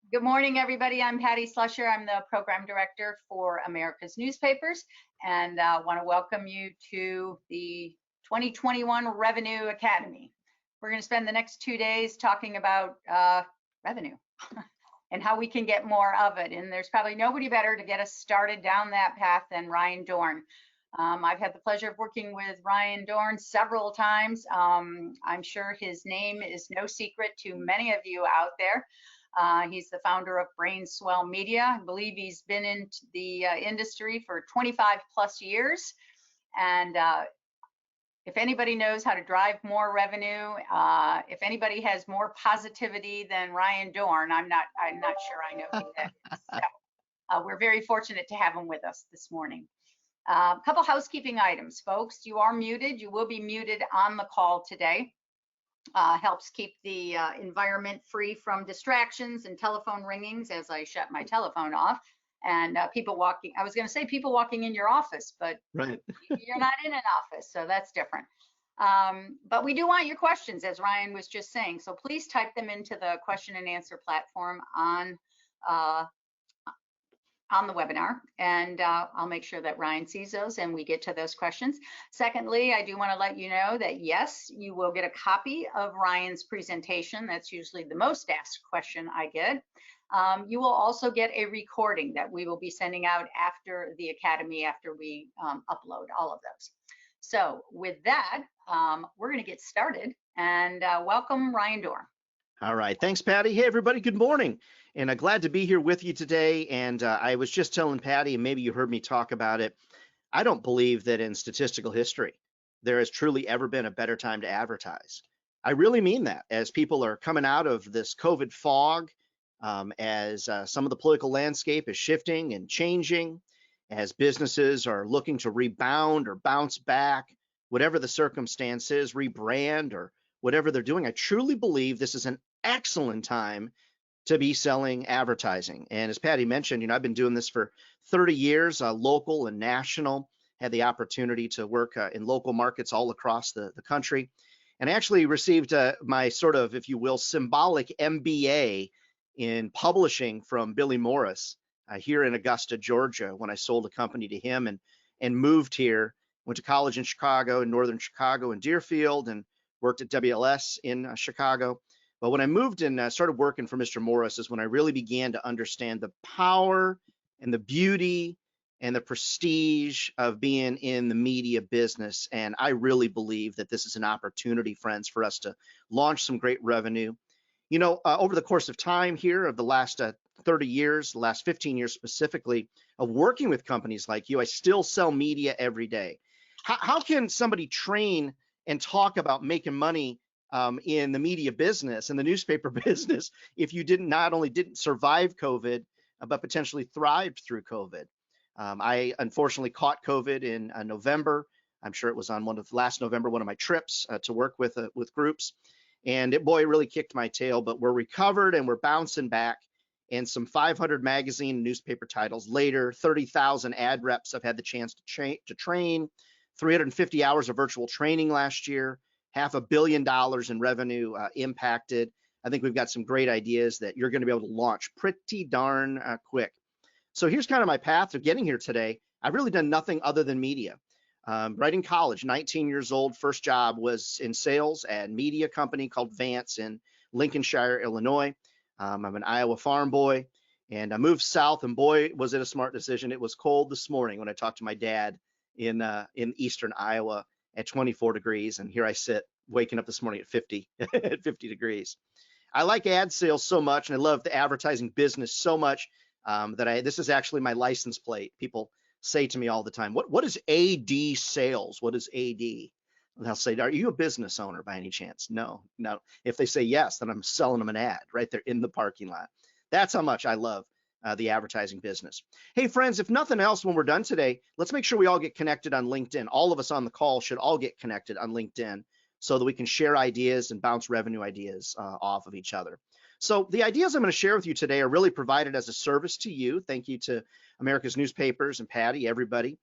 Good morning, everybody. I'm Patty Slusher. I'm the program director for America's Newspapers, and want to welcome you to the 2021 Revenue Academy. We're going to spend the next 2 days talking about revenue and how we can get more of it. And there's probably nobody better to get us started down that path than Ryan Dohrn. I've had the pleasure of working with Ryan Dohrn several times. I'm sure his name is no secret to many of you out there. He's the founder of Swell Media. I believe he's been in the industry for 25 plus years. And if anybody knows how to drive more revenue, if anybody has more positivity than Ryan Dohrn, I'm not sure I know who that is. So, we're very fortunate to have him with us this morning. A couple housekeeping items, folks. You are muted. You will be muted on the call today. Helps keep the environment free from distractions and telephone ringings as I shut my telephone off. And people walking, I was going to say people walking in your office, but right. You're not in an office, so that's different. But we do want your questions, as Ryan was just saying. So please type them into the question and answer platform on the webinar, and I'll make sure that Ryan sees those and we get to those questions. Secondly, I do want to let you know that yes, you will get a copy of Ryan's presentation. That's usually the most asked question I get. You will also get a recording that we will be sending out after the Academy, after we upload all of those. So with that, we're going to get started, and welcome Ryan Dohrn. All right, thanks, Patty. Hey, everybody, good morning. And glad to be here with you today. And I was just telling Patty, and maybe you heard me talk about it, I don't believe that in statistical history, there has truly ever been a better time to advertise. I really mean that. As people are coming out of this COVID fog, as some of the political landscape is shifting and changing, as businesses are looking to rebound or bounce back, whatever the circumstance is, rebrand or whatever they're doing, I truly believe this is an excellent time to be selling advertising. And as Patty mentioned, I've been doing this for 30 years, local and national, had the opportunity to work in local markets all across the country, and I actually received my sort of, if you will, symbolic MBA in publishing from Billy Morris here in Augusta, Georgia, when I sold a company to him and moved here, went to college in Chicago, in northern Chicago in Deerfield, and worked at WLS in Chicago. But when I moved and started working for Mr. Morris is when I really began to understand the power and the beauty and the prestige of being in the media business. And I really believe that this is an opportunity, friends, for us to launch some great revenue. Over the course of time here of the last 30 years, the last 15 years specifically, of working with companies like you, I still sell media every day. How can somebody train and talk about making money in the media business and the newspaper business if you not only didn't survive COVID, but potentially thrived through COVID? I unfortunately caught COVID in November. I'm sure it was on last November, one of my trips to work with groups. And it really kicked my tail, but we're recovered and we're bouncing back. And some 500 magazine and newspaper titles later, 30,000 ad reps I've had the chance to train, 350 hours of virtual training last year, $500 million in revenue impacted. I think we've got some great ideas that you're going to be able to launch pretty darn quick. So here's kind of my path of getting here today. I've really done nothing other than media. Right in college, 19 years old, first job was in sales at a media company called Vance in Lincolnshire, Illinois. I'm an Iowa farm boy, and I moved south, and boy, was it a smart decision. It was cold this morning when I talked to my dad in eastern Iowa at 24 degrees, and here I sit waking up this morning at 50 at 50 degrees. I like ad sales so much, and I love the advertising business so much that this is actually my license plate. People say to me all the time, what is AD sales? What is AD? And I'll say, are you a business owner by any chance? No. If they say yes, then I'm selling them an ad right there in the parking lot. That's how much I love the advertising business. Hey, friends, if nothing else, when we're done today, let's make sure we all get connected on LinkedIn. All of us on the call should all get connected on LinkedIn so that we can share ideas and bounce revenue ideas off of each other. So the ideas I'm going to share with you today are really provided as a service to you. Thank you to America's Newspapers and Patty, everybody,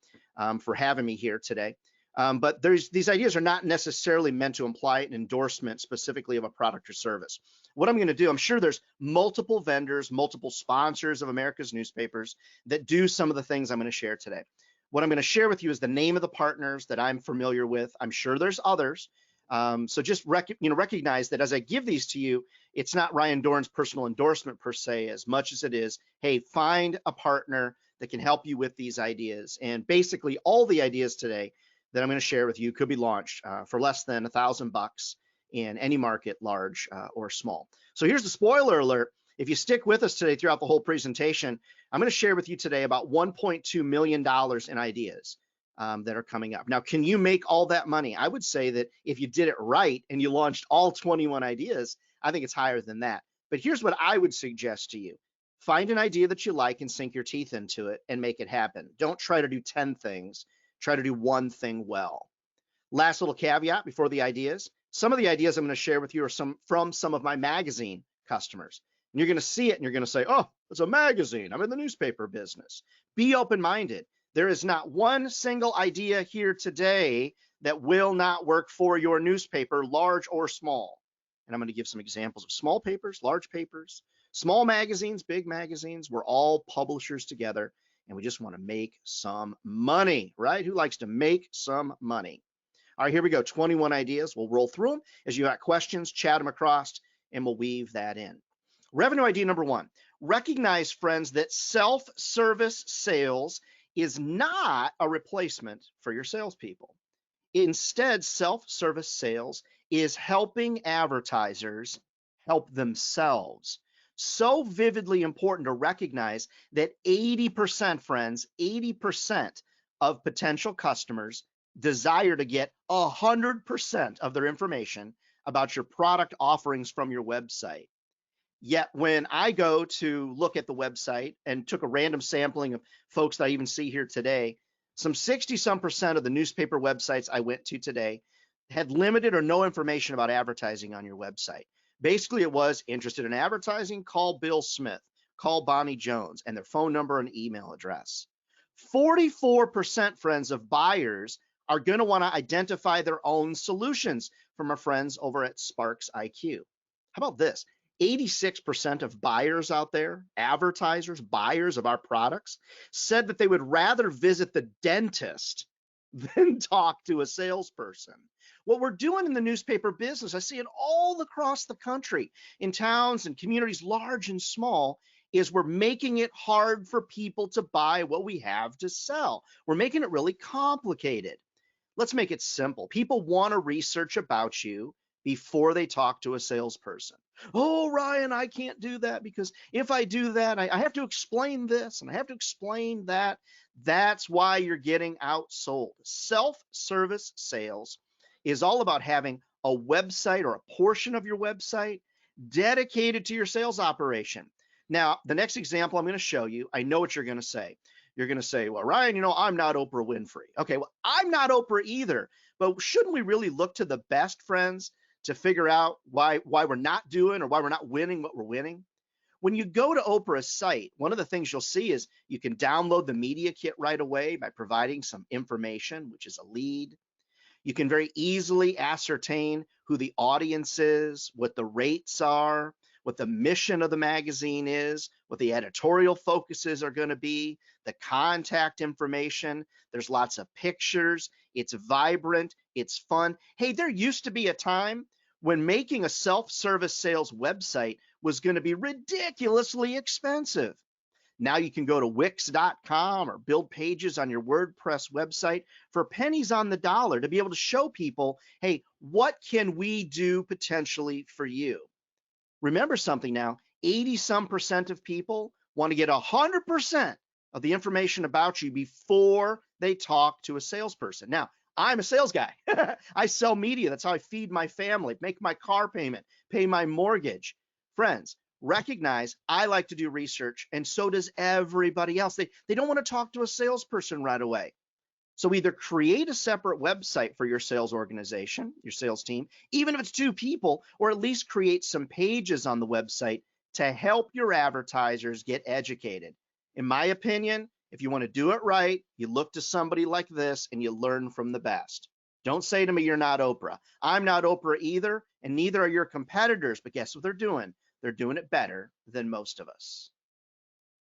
for having me here today. But these ideas are not necessarily meant to imply an endorsement specifically of a product or service. What I'm going to do, I'm sure there's multiple vendors, multiple sponsors of America's newspapers that do some of the things I'm going to share today. What I'm going to share with you is the name of the partners that I'm familiar with. I'm sure there's others. So just recognize that as I give these to you, it's not Ryan Dohrn's personal endorsement per se, as much as it is, hey, find a partner that can help you with these ideas. And basically all the ideas today that I'm going to share with you could be launched for less than $1,000 in any market, large or small. So here's the spoiler alert. If you stick with us today throughout the whole presentation, I'm going to share with you today about $1.2 million in ideas that are coming up. Now, can you make all that money? I would say that if you did it right and you launched all 21 ideas, I think it's higher than that. But here's what I would suggest to you. Find an idea that you like and sink your teeth into it and make it happen. Don't try to do 10 things. Try to do one thing well. Last little caveat before the ideas. Some of the ideas I'm going to share with you are from some of my magazine customers. And you're going to see it and you're going to say, oh, it's a magazine. I'm in the newspaper business. Be open-minded. There is not one single idea here today that will not work for your newspaper, large or small. And I'm going to give some examples of small papers, large papers, small magazines, big magazines. We're all publishers together, and we just want to make some money, right? Who likes to make some money? All right, here we go. 21 ideas. We'll roll through them. As you got questions, chat them across, and we'll weave that in. Revenue idea number one. Recognize, friends, that self-service sales is not a replacement for your salespeople. Instead, self-service sales is helping advertisers help themselves. So vividly important to recognize that 80%, friends, 80% of potential customers desire to get 100% of their information about your product offerings from your website. Yet when I go to look at the website and took a random sampling of folks that I even see here today, some 60-some% of the newspaper websites I went to today had limited or no information about advertising on your website. Basically, it was interested in advertising, call Bill Smith, call Bonnie Jones, and their phone number and email address. 44%, friends, of buyers are going to want to identify their own solutions from our friends over at Sparks IQ. How about this? 86% of buyers out there, advertisers, buyers of our products, said that they would rather visit the dentist than talk to a salesperson. What we're doing in the newspaper business, I see it all across the country, in towns and communities large and small, is we're making it hard for people to buy what we have to sell. We're making it really complicated. Let's make it simple. People want to research about you before they talk to a salesperson. Oh, Ryan, I can't do that because if I do that, I have to explain this and I have to explain that. That's why you're getting outsold. Self-service sales is all about having a website or a portion of your website dedicated to your sales operation. Now, the next example I'm going to show you, I know what you're going to say. You're going to say, well, Ryan, I'm not Oprah Winfrey. Okay, well, I'm not Oprah either, but shouldn't we really look to the best, friends, to figure out why we're not doing or why we're not winning what we're winning? When you go to Oprah's site, one of the things you'll see is you can download the media kit right away by providing some information, which is a lead. You can very easily ascertain who the audience is, what the rates are, what the mission of the magazine is, what the editorial focuses are going to be, the contact information. There's lots of pictures. It's vibrant. It's fun. Hey, there used to be a time when making a self-service sales website was going to be ridiculously expensive. Now you can go to Wix.com or build pages on your WordPress website for pennies on the dollar to be able to show people, hey, what can we do potentially for you? Remember something now, 80-some% of people want to get 100% of the information about you before they talk to a salesperson. Now, I'm a sales guy. I sell media. That's how I feed my family, make my car payment, pay my mortgage. Friends, recognize I like to do research, and so does everybody else. They don't want to talk to a salesperson right away. So either create a separate website for your sales organization, your sales team, even if it's 2 people, or at least create some pages on the website to help your advertisers get educated. In my opinion, If you want to do it right, you look to somebody like this and you learn from the best. Don't say to me, you're not Oprah. I'm not Oprah either, and neither are your competitors, but guess what they're doing? They're doing it better than most of us.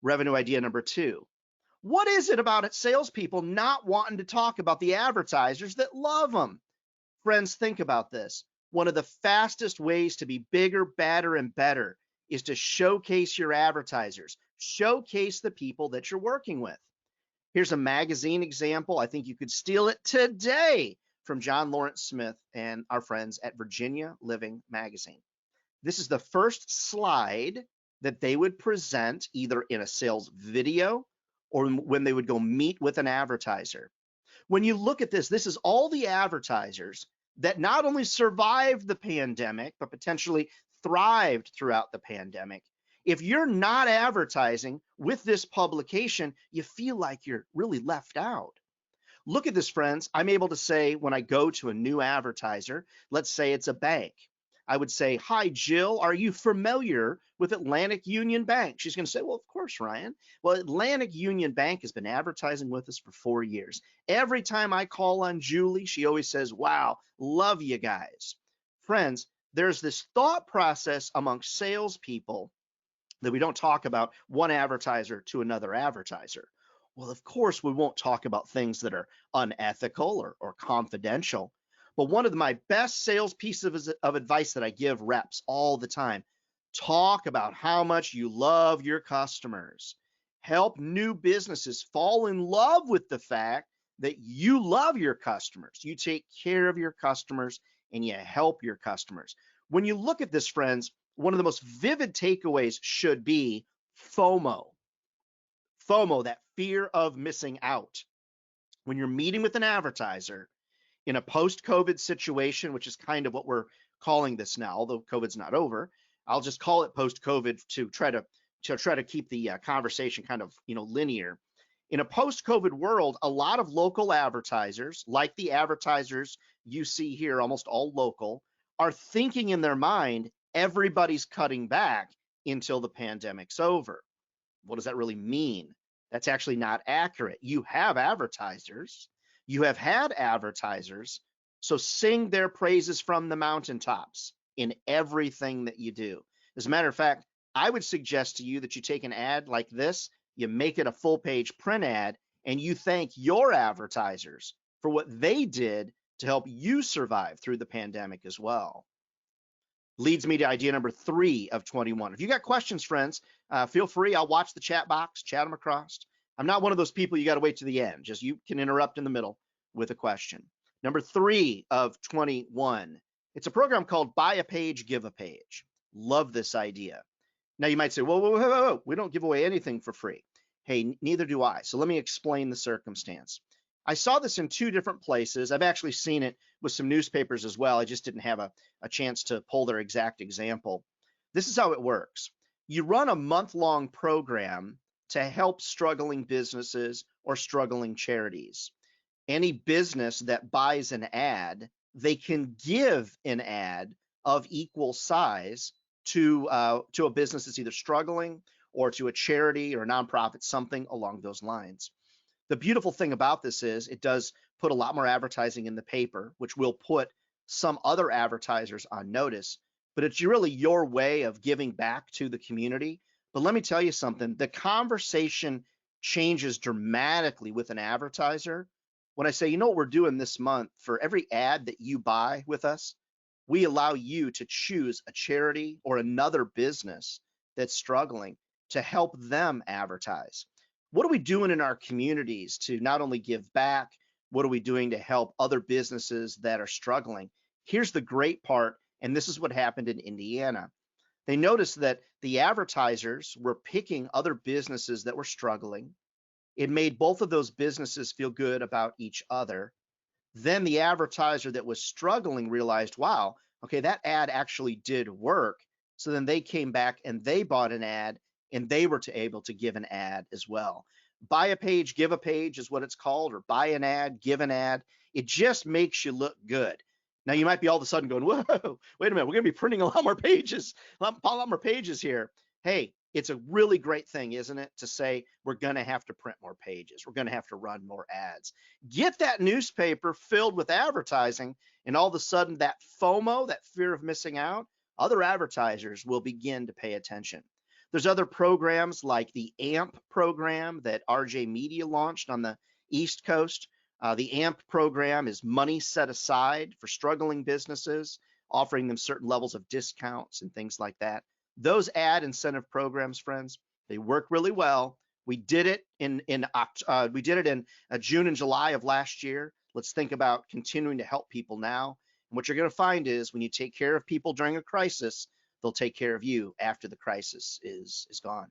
Revenue idea number 2. What is it about salespeople not wanting to talk about the advertisers that love them? Friends, think about this. One of the fastest ways to be bigger, badder, and better is to showcase your advertisers. Showcase the people that you're working with. Here's a magazine example. I think you could steal it today from John Lawrence Smith and our friends at Virginia Living Magazine. This is the first slide that they would present either in a sales video or when they would go meet with an advertiser. When you look at this, this is all the advertisers that not only survived the pandemic, but potentially thrived throughout the pandemic. If you're not advertising with this publication, you feel like you're really left out. Look at this, friends. I'm able to say when I go to a new advertiser, let's say it's a bank, I would say, "Hi, Jill, are you familiar with Atlantic Union Bank?" She's going to say, "Well, of course, Ryan. Well, Atlantic Union Bank has been advertising with us for 4 years. Every time I call on Julie, she always says, 'Wow, love you guys.'" Friends, there's this thought process amongst salespeople that we don't talk about one advertiser to another advertiser. Well, of course, we won't talk about things that are unethical or confidential. But one of my best sales pieces of advice that I give reps all the time, talk about how much you love your customers. Help new businesses fall in love with the fact that you love your customers. You take care of your customers and you help your customers. When you look at this, friends, one of the most vivid takeaways should be FOMO. FOMO, that fear of missing out. When you're meeting with an advertiser in a post-COVID situation, which is kind of what we're calling this now, although COVID's not over, I'll just call it post-COVID to try to keep the conversation kind of linear. In a post-COVID world, a lot of local advertisers, like the advertisers you see here, almost all local, are thinking in their mind, everybody's cutting back until the pandemic's over. What does that really mean? That's actually not accurate. You have advertisers. You have had advertisers. So sing their praises from the mountaintops in everything that you do. As a matter of fact, I would suggest to you that you take an ad like this, you make it a full-page print ad, and you thank your advertisers for what they did to help you survive through the pandemic as well. Leads me to idea number 3 of 21. If you got questions, friends, feel free. I'll watch the chat box, chat them across. I'm not one of those people you got to wait to the end. Just you can interrupt in the middle with a question. Number 3 of 21. It's a program called Buy a Page, Give a Page. Love this idea. Now you might say, whoa, we don't give away anything for free. Hey, neither do I. So let me explain the circumstance. I saw this in 2 different places. I've actually seen it with some newspapers as well. I just didn't have a chance to pull their exact example. This is how it works. You run a month-long program to help struggling businesses or struggling charities. Any business that buys an ad, they can give an ad of equal size to a business that's either struggling or to a charity or a nonprofit, something along those lines. The beautiful thing about this is it does put a lot more advertising in the paper, which will put some other advertisers on notice, but it's really your way of giving back to the community. But let me tell you something, the conversation changes dramatically with an advertiser when I say, you know what we're doing this month? For every ad that you buy with us, we allow you to choose a charity or another business that's struggling to help them advertise. What are we doing in our communities to not only give back, what are we doing to help other businesses that are struggling? Here's the great part, and this is what happened in Indiana. They noticed that the advertisers were picking other businesses that were struggling. It made both of those businesses feel good about each other. Then the advertiser that was struggling realized, wow, okay, that ad actually did work. So then they came back and they bought an ad and they were able to give an ad as well. Buy a page, give a page is what it's called, or buy an ad, give an ad. It just makes you look good. Now you might be all of a sudden going, whoa, wait a minute, we're going to be printing a lot more pages here. Hey, It's a really great thing, isn't it, to say we're going to have to print more pages, we're going to have to run more ads. Get that newspaper filled with advertising, and all of a sudden that FOMO, that fear of missing out, other advertisers will begin to pay attention. There's other programs like the AMP program that RJ Media launched on the East Coast. The AMP program is money set aside for struggling businesses, offering them certain levels of discounts and things like that. Those ad incentive programs, friends, they work really well. We did it in June and July of last year. Let's think about continuing to help people now. And what you're going to find is when you take care of people during a crisis, they'll take care of you after the crisis is gone.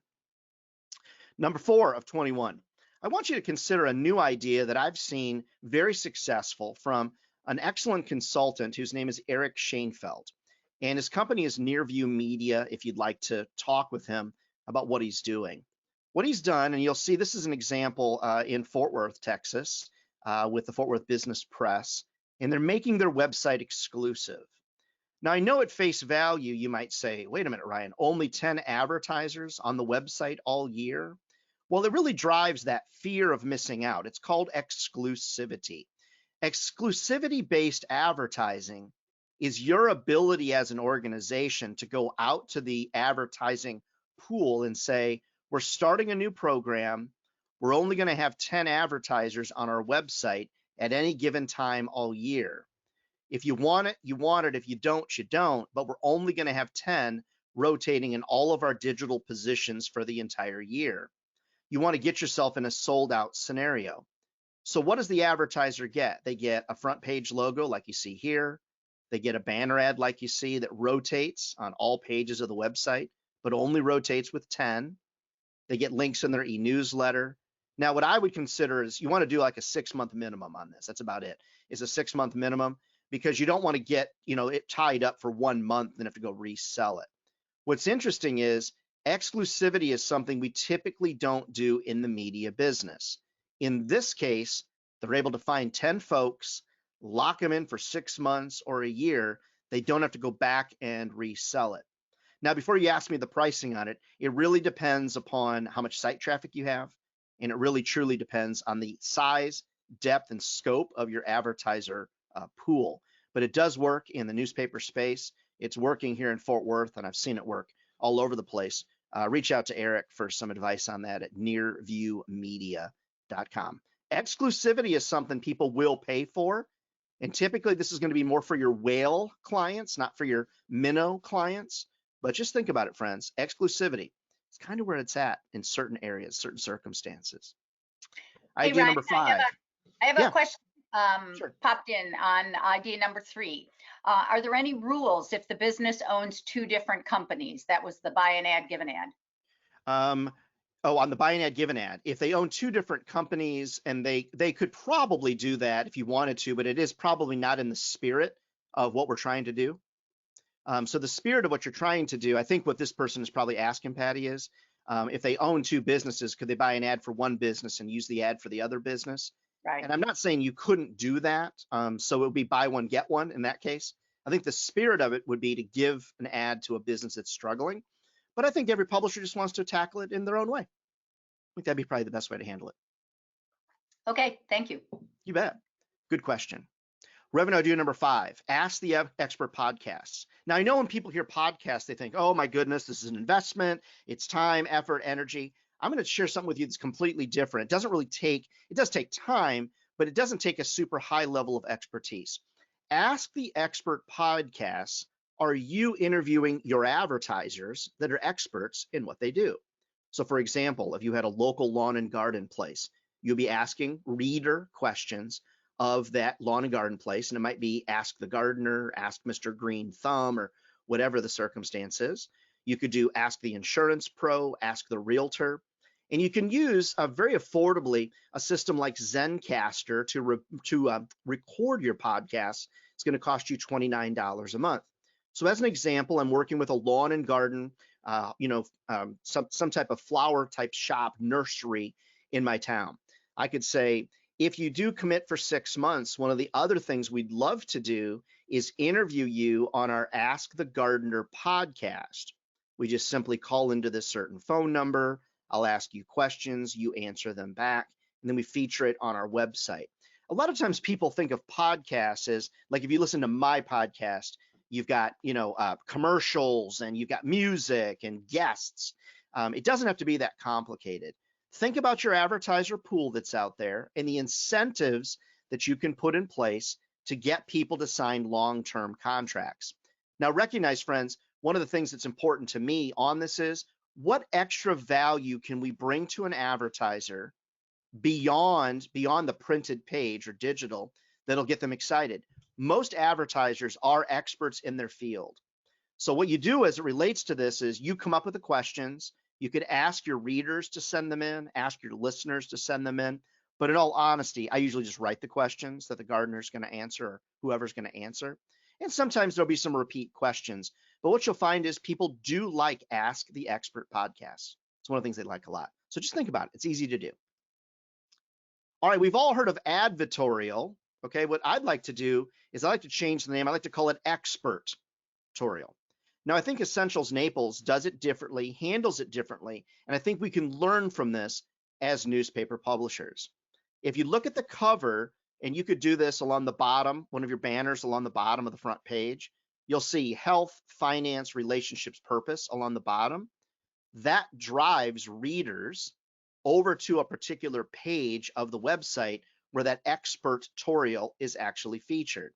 Number 4 of 21. I want you to consider a new idea that I've seen very successful from an excellent consultant whose name is Eric Schoenfeld. And his company is Nearview Media, if you'd like to talk with him about what he's doing. What he's done, and you'll see this is an example in Fort Worth, Texas, with the Fort Worth Business Press, and they're making their website exclusive. Now, I know at face value, you might say, wait a minute, Ryan, only 10 advertisers on the website all year? Well, it really drives that fear of missing out. It's called exclusivity. Exclusivity-based advertising is your ability as an organization to go out to the advertising pool and say, we're starting a new program. We're only going to have 10 advertisers on our website at any given time all year. If you want it, you want it. If you don't, you don't. But we're only going to have 10 rotating in all of our digital positions for the entire year. You want to get yourself in a sold out scenario. So what does the advertiser get? They get a front page logo like you see here. They get a banner ad like you see that rotates on all pages of the website, but only rotates with 10. They get links in their e-newsletter. Now, what I would consider is you want to do like a 6-month minimum on this. That's about it. It's a 6-month minimum because you don't want to get, it tied up for 1 month and have to go resell it. What's interesting is exclusivity is something we typically don't do in the media business. In this case, they're able to find 10 folks, lock them in for 6 months or a year. They don't have to go back and resell it. Now, before you ask me the pricing on it, it really depends upon how much site traffic you have, and it really truly depends on the size, depth, and scope of your advertiser pool. But it does work in the newspaper space. It's working here in Fort Worth, and I've seen it work all over the place. Reach out to Eric for some advice on that at nearviewmedia.com. Exclusivity is something people will pay for. And typically this is going to be more for your whale clients, not for your minnow clients. But just think about it, friends. Exclusivity is kind of where it's at in certain areas, certain circumstances. Hey, Idea Ryan, number 5. I have a question Sure. popped in on idea number 3. Are there any rules if the business owns 2 different companies? That was the buy an ad, give an ad. On the buy an ad, give an ad. If they own 2 different companies, and they could probably do that if you wanted to, but it is probably not in the spirit of what we're trying to do. So the spirit of what you're trying to do, I think what this person is probably asking, Patty, is if they own 2 businesses, could they buy an ad for one business and use the ad for the other business? Right. And I'm not saying you couldn't do that. So it would be buy one, get one in that case. I think the spirit of it would be to give an ad to a business that's struggling. But I think every publisher just wants to tackle it in their own way. I think that'd be probably the best way to handle it. Okay, thank you. You bet. Good question. Revenue idea number 5, Ask the Expert podcasts. Now, I know when people hear podcasts, they think, oh my goodness, this is an investment. It's time, effort, energy. I'm going to share something with you that's completely different. It does take time, but it doesn't take a super high level of expertise. Ask the Expert podcasts. Are you interviewing your advertisers that are experts in what they do? So for example, if you had a local lawn and garden place, you'll be asking reader questions of that lawn and garden place, and it might be ask the gardener, ask Mr. Green Thumb, or whatever the circumstance is. You could do ask the insurance pro, ask the realtor, and you can use very affordably a system like Zencastr to record your podcast. It's going to cost you $29 a month. So as an example, I'm working with a lawn and garden, some type of flower type shop, nursery in my town. I could say, if you do commit for 6 months, one of the other things we'd love to do is interview you on our Ask the Gardener podcast. We just simply call into this certain phone number. I'll ask you questions, you answer them back, and then we feature it on our website. A lot of times people think of podcasts as, like, if you listen to my podcast, you've got, commercials and you've got music and guests. It doesn't have to be that complicated. Think about your advertiser pool that's out there and the incentives that you can put in place to get people to sign long-term contracts. Now, recognize, friends, one of the things that's important to me on this is, what extra value can we bring to an advertiser beyond the printed page or digital that'll get them excited? Most advertisers are experts in their field. So what you do as it relates to this is you come up with the questions. You could ask your readers to send them in, ask your listeners to send them in. But in all honesty, I usually just write the questions that the gardener's going to answer or whoever's going to answer. And sometimes there'll be some repeat questions. But what you'll find is people do like Ask the Expert podcasts. It's one of the things they like a lot. So just think about it. It's easy to do. All right, we've all heard of advertorial. Okay, what I'd like to do is I like to change the name. I like to call it expertorial. Now, I think Essentials Naples does it differently, handles it differently, and I think we can learn from this as newspaper publishers. If you look at the cover, and you could do this along the bottom, one of your banners along the bottom of the front page, you'll see health, finance, relationships, purpose along the bottom. That drives readers over to a particular page of the website where that expertorial is actually featured.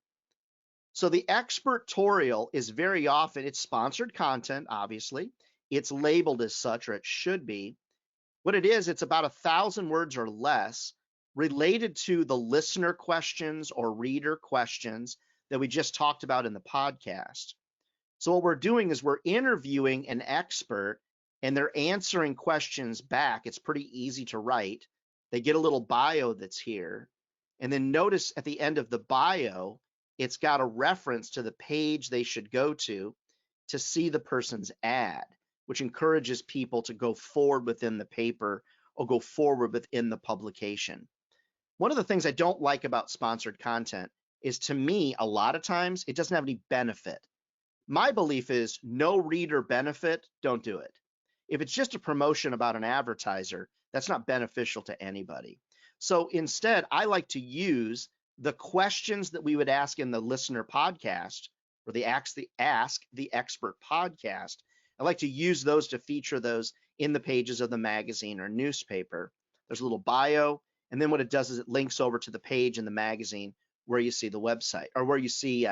So the expertorial is very often, it's sponsored content, obviously. It's labeled as such, or it should be. What it is, it's about 1,000 words or less related to the listener questions or reader questions that we just talked about in the podcast. So what we're doing is we're interviewing an expert and they're answering questions back. It's pretty easy to write. They get a little bio that's here. And then notice at the end of the bio, it's got a reference to the page they should go to see the person's ad, which encourages people to go forward within the paper or go forward within the publication. One of the things I don't like about sponsored content is, to me, a lot of times it doesn't have any benefit. My belief is no reader benefit, don't do it. If it's just a promotion about an advertiser, that's not beneficial to anybody. So instead, I like to use the questions that we would ask in the listener podcast or the Ask the Expert podcast. I like to use those to feature those in the pages of the magazine or newspaper. There's a little bio, and then what it does is it links over to the page in the magazine where you see the website or where you see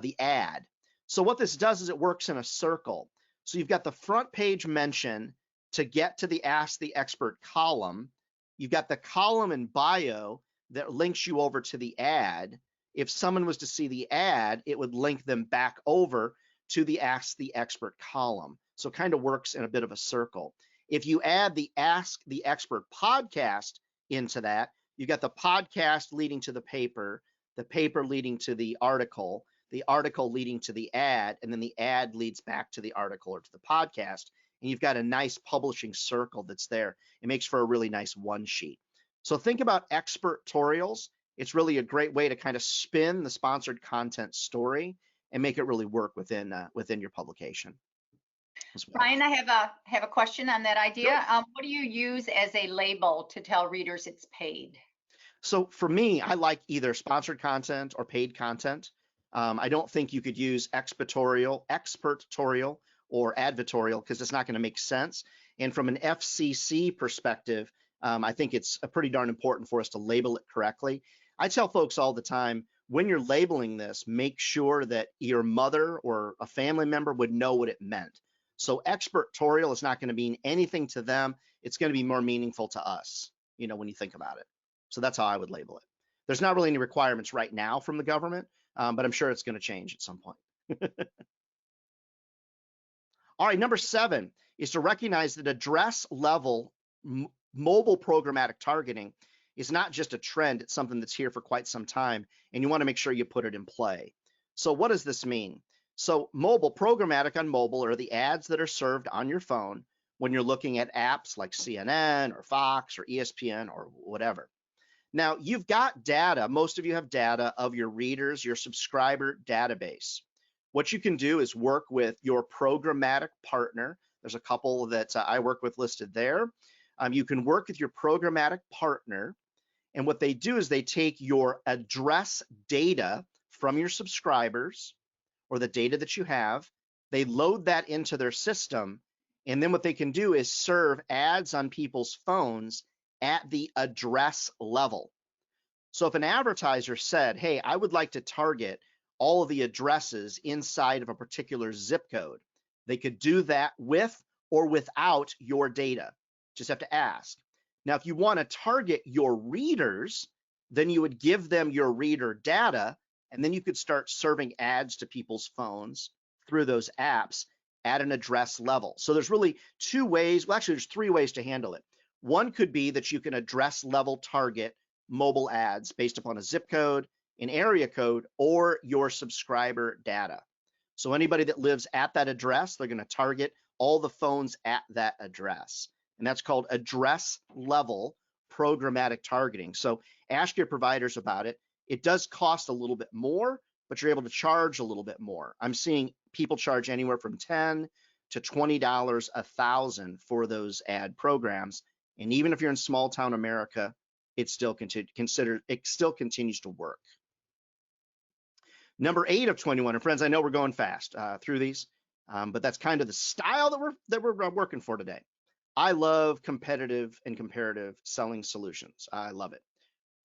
the ad. So what this does is it works in a circle. So you've got the front page mention to get to the Ask the Expert column. You've got the column and bio that links you over to the ad. If someone was to see the ad, it would link them back over to the Ask the Expert column. So it kind of works in a bit of a circle. If you add the Ask the Expert podcast into that, you got the podcast leading to the paper leading to the article leading to the ad, and then the ad leads back to the article or to the podcast. And you've got a nice publishing circle that's there. It makes for a really nice one sheet. So think about expertorials. It's really a great way to kind of spin the sponsored content story and make it really work within your publication as well. Ryan, I have a question on that idea. Sure. What do you use as a label to tell readers it's paid? So for me, I like either sponsored content or paid content. I don't think you could use expertorial or advertorial because it's not going to make sense. And from an FCC perspective, I think it's pretty darn important for us to label it correctly. I tell folks all the time, when you're labeling this, make sure that your mother or a family member would know what it meant. So expertorial is not going to mean anything to them. It's going to be more meaningful to us, when you think about it. So that's how I would label it. There's not really any requirements right now from the government, but I'm sure it's going to change at some point. All right, number 7 is to recognize that address level mobile programmatic targeting is not just a trend, it's something that's here for quite some time, and you want to make sure you put it in play. So what does this mean? So mobile programmatic on mobile are the ads that are served on your phone when you're looking at apps like CNN or Fox or ESPN or whatever. Now, you've got data, most of you have data of your readers, your subscriber database. What you can do is work with your programmatic partner. There's a couple that I work with listed there. You can work with your programmatic partner, and what they do is they take your address data from your subscribers or the data that you have, they load that into their system, and then what they can do is serve ads on people's phones at the address level. So if an advertiser said, hey, I would like to target all of the addresses inside of a particular zip code, they could do that with or without your data. Just have to ask. Now, if you want to target your readers, then you would give them your reader data, and then you could start serving ads to people's phones through those apps at an address level. So there's really two ways, well, actually there's three ways to handle it. One could be that you can address level target mobile ads based upon a zip code, an area code, or your subscriber data. So anybody that lives at that address, they're going to target all the phones at that address. And that's called address level programmatic targeting. So ask your providers about it. It does cost a little bit more, but you're able to charge a little bit more. I'm seeing people charge anywhere from $10 to $20 a thousand for those ad programs. And even if you're in small town America, it still continues to work. Number 8 of 21, and friends, I know we're going fast through these, but that's kind of the style that we're working for today. I love competitive and comparative selling solutions. I love it.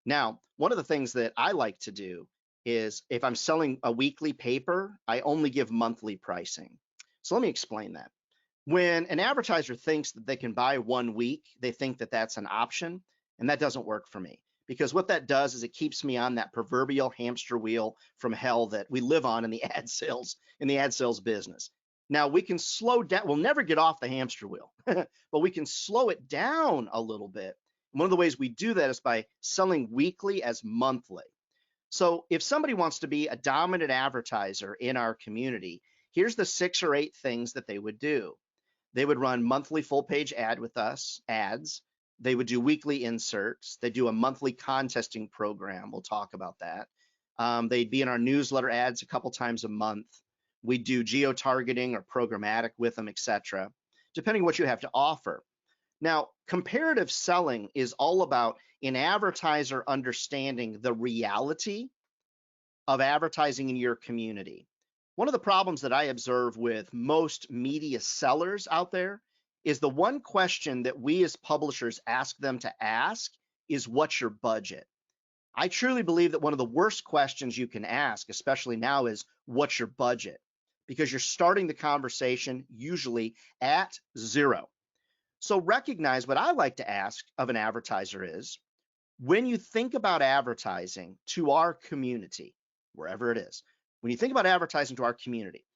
Now, one of the things that I like to do is if I'm selling a weekly paper, I only give monthly pricing. So let me explain that. When an advertiser thinks that they can buy 1 week, they think that that's an option, and that doesn't work for me. Because what that does is it keeps me on that proverbial hamster wheel from hell that we live on in the ad sales business. Now we can slow down, we'll never get off the hamster wheel, but we can slow it down a little bit. One of the ways we do that is by selling weekly as monthly. So if somebody wants to be a dominant advertiser in our community, here's the 6 or 8 things that they would do. They would run monthly full page ad with us, ads. They would do weekly inserts. They do a monthly contesting program. We'll talk about that. They'd be in our newsletter ads a couple times a month. We do geo-targeting or programmatic with them, etc., depending on what you have to offer. Now, comparative selling is all about an advertiser understanding the reality of advertising in your community. One of the problems that I observe with most media sellers out there is the one question that we as publishers ask them to ask is, what's your budget? I truly believe that one of the worst questions you can ask, especially now, is what's your budget? Because you're starting the conversation usually at 0. So recognize what I like to ask of an advertiser is, when you think about advertising to our community, wherever it is, when you think about advertising to our community,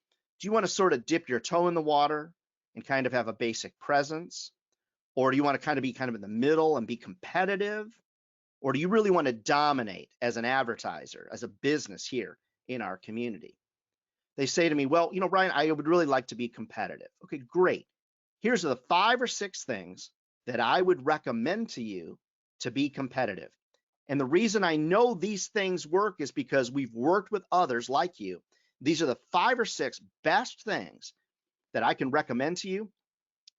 do you want to sort of dip your toe in the water and kind of have a basic presence? Or do you want to kind of be in the middle and be competitive? Or do you really want to dominate as an advertiser, as a business here in our community? They say to me, well, Ryan, I would really like to be competitive. Okay, great. Here's the 5 or 6 things that I would recommend to you to be competitive. And the reason I know these things work is because we've worked with others like you. These are the 5 or 6 best things that I can recommend to you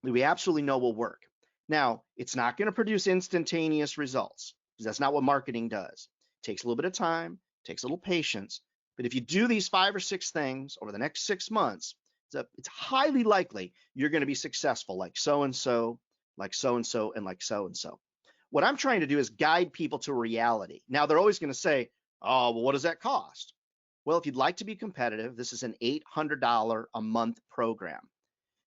that we absolutely know will work. Now, it's not going to produce instantaneous results because that's not what marketing does. It takes a little bit of time, takes a little patience. But if you do these 5 or 6 things over the next 6 months, it's highly likely you're going to be successful like so-and-so, like so-and-so, and like so-and-so. What I'm trying to do is guide people to reality. Now, they're always going to say, oh, well, what does that cost? Well, if you'd like to be competitive, this is an $800 a month program.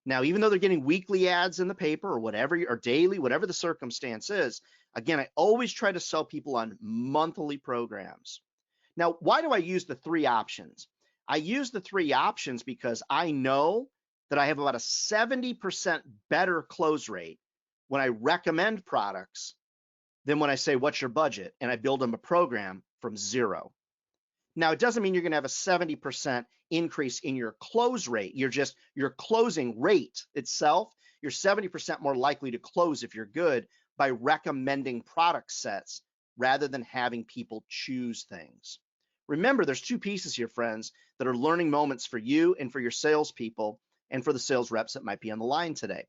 Now, even though they're getting weekly ads in the paper or whatever, or daily, whatever the circumstance is, again, I always try to sell people on monthly programs. Now, why do I use the 3 options? I use the 3 options because I know that I have about a 70% better close rate when I recommend products than when I say, what's your budget? And I build them a program from 0. Now, it doesn't mean you're going to have a 70% increase in your close rate. Your closing rate itself, you're 70% more likely to close if you're good by recommending product sets rather than having people choose things. Remember, there's two pieces here, friends, that are learning moments for you and for your salespeople and for the sales reps that might be on the line today.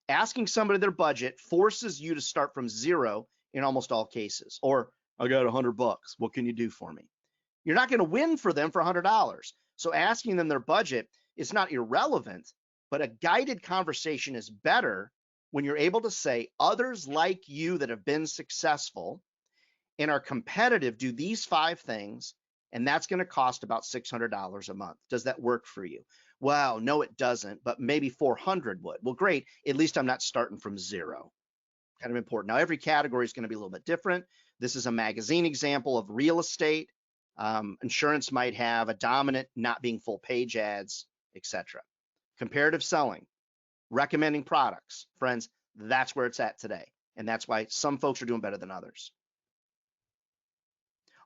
Asking somebody their budget forces you to start from zero in almost all cases. Or, I got $100. What can you do for me? You're not going to win for them for $100. So asking them their budget is not irrelevant, but a guided conversation is better when you're able to say, others like you that have been successful and are competitive do these 5 things, and that's going to cost about $600 a month. Does that work for you? Wow, no, it doesn't, but maybe 400 would. Well, great. At least I'm not starting from zero. Kind of important. Now, every category is going to be a little bit different. This is a magazine example of real estate. Insurance might have a dominant, not being full page ads, etc. Comparative selling, recommending products. Friends, that's where it's at today. And that's why some folks are doing better than others.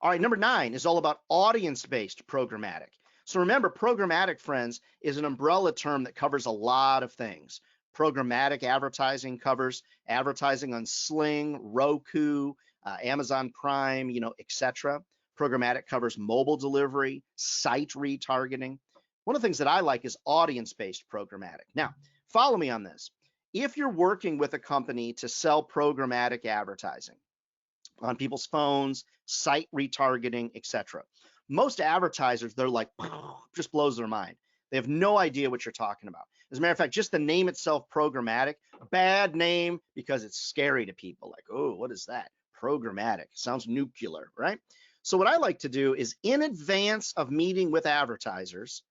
All right, number 9 is all about audience-based programmatic. So remember, programmatic, friends, is an umbrella term that covers a lot of things. Programmatic advertising covers advertising on Sling, Roku, Amazon Prime, etc. Programmatic covers mobile delivery, site retargeting. One of the things that I like is audience-based programmatic. Now, follow me on this. If you're working with a company to sell programmatic advertising on people's phones, site retargeting, etc., most advertisers, they're like, just blows their mind. They have no idea what you're talking about. As a matter of fact, just the name itself, programmatic, bad name because it's scary to people. Like, oh, what is that? Programmatic. Sounds nuclear, right? So what I like to do is, in advance of meeting with advertisers,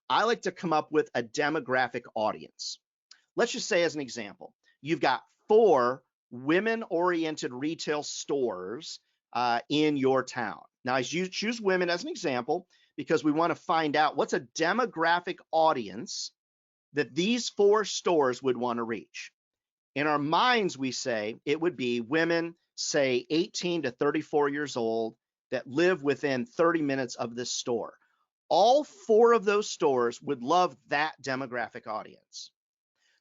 I like to come up with a demographic audience. Let's just say, as an example, you've got 4 women-oriented retail stores in your town. Now, I choose women as an example because we want to find out what's a demographic audience that these 4 stores would want to reach. In our minds, we say it would be women, say 18 to 34 years old, that live within 30 minutes of this store. All 4 of those stores would love that demographic audience.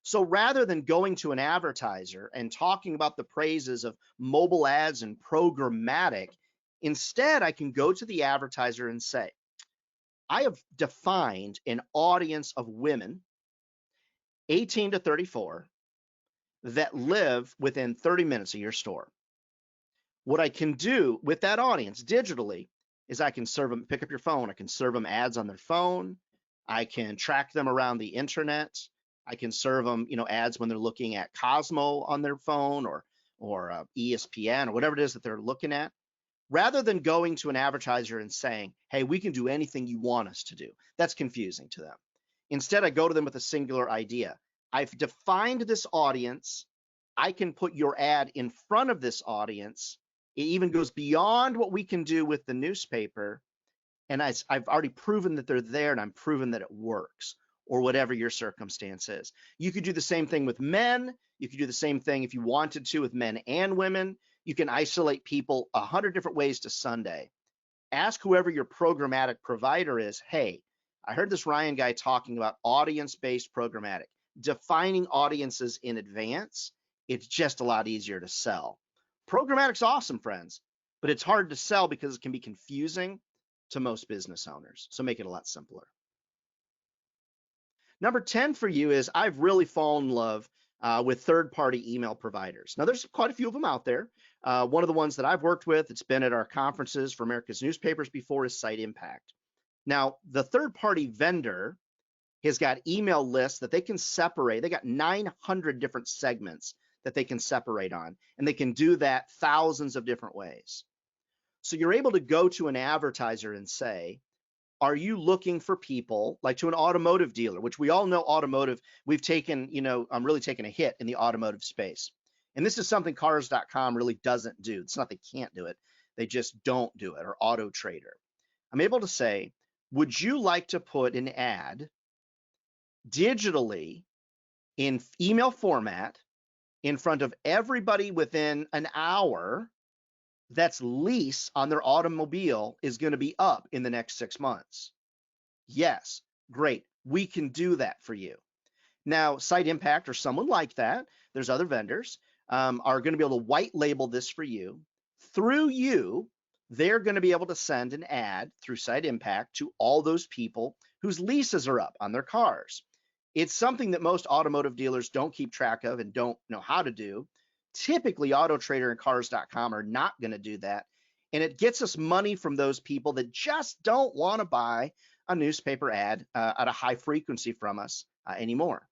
So rather than going to an advertiser and talking about the praises of mobile ads and programmatic, instead I can go to the advertiser and say, I have defined an audience of women 18 to 34 that live within 30 minutes of your store. What I can do with that audience digitally is I can serve them, pick up your phone, I can serve them ads on their phone, I can track them around the internet, I can serve them, ads when they're looking at Cosmo on their phone or ESPN or whatever it is that they're looking at. Rather than going to an advertiser and saying, hey, we can do anything you want us to do. That's confusing to them. Instead, I go to them with a singular idea. I've defined this audience. I can put your ad in front of this audience. It even goes beyond what we can do with the newspaper. And I've already proven that they're there, and I'm proven that it works, or whatever your circumstance is. You could do the same thing with men. You could do the same thing if you wanted to with men and women. You can isolate people 100 different ways to Sunday. Ask whoever your programmatic provider is, hey, I heard this Ryan guy talking about audience-based programmatic. Defining audiences in advance, it's just a lot easier to sell. Programmatic's awesome, friends, but it's hard to sell because it can be confusing to most business owners. So make it a lot simpler. Number 10 for you is, I've really fallen in love with third-party email providers. Now, there's quite a few of them out there. One of the ones that I've worked with, it's been at our conferences for America's newspapers before, is Site Impact. Now, the third-party vendor has got email lists that they can separate. They got 900 different segments that they can separate on, and they can do that thousands of different ways. So you're able to go to an advertiser and say, are you looking for people, like to an automotive dealer, which we all know automotive, we've taken, really taken a hit in the automotive space. And this is something cars.com really doesn't do. It's not they can't do it, they just don't do it, or Auto Trader. I'm able to say, would you like to put an ad digitally in email format in front of everybody within an hour that's lease on their automobile is going to be up in the next 6 months? Yes, great. We can do that for you. Now, Site Impact or someone like that, there's other vendors, are going to be able to white label this for you through you they're going to be able to send an ad through Site Impact to all those people whose leases are up on their cars. It's something that most automotive dealers don't keep track of and don't know how to do. Typically, AutoTrader and Cars.com are not going to do that. And it gets us money from those people that just don't want to buy a newspaper ad at a high frequency from us anymore.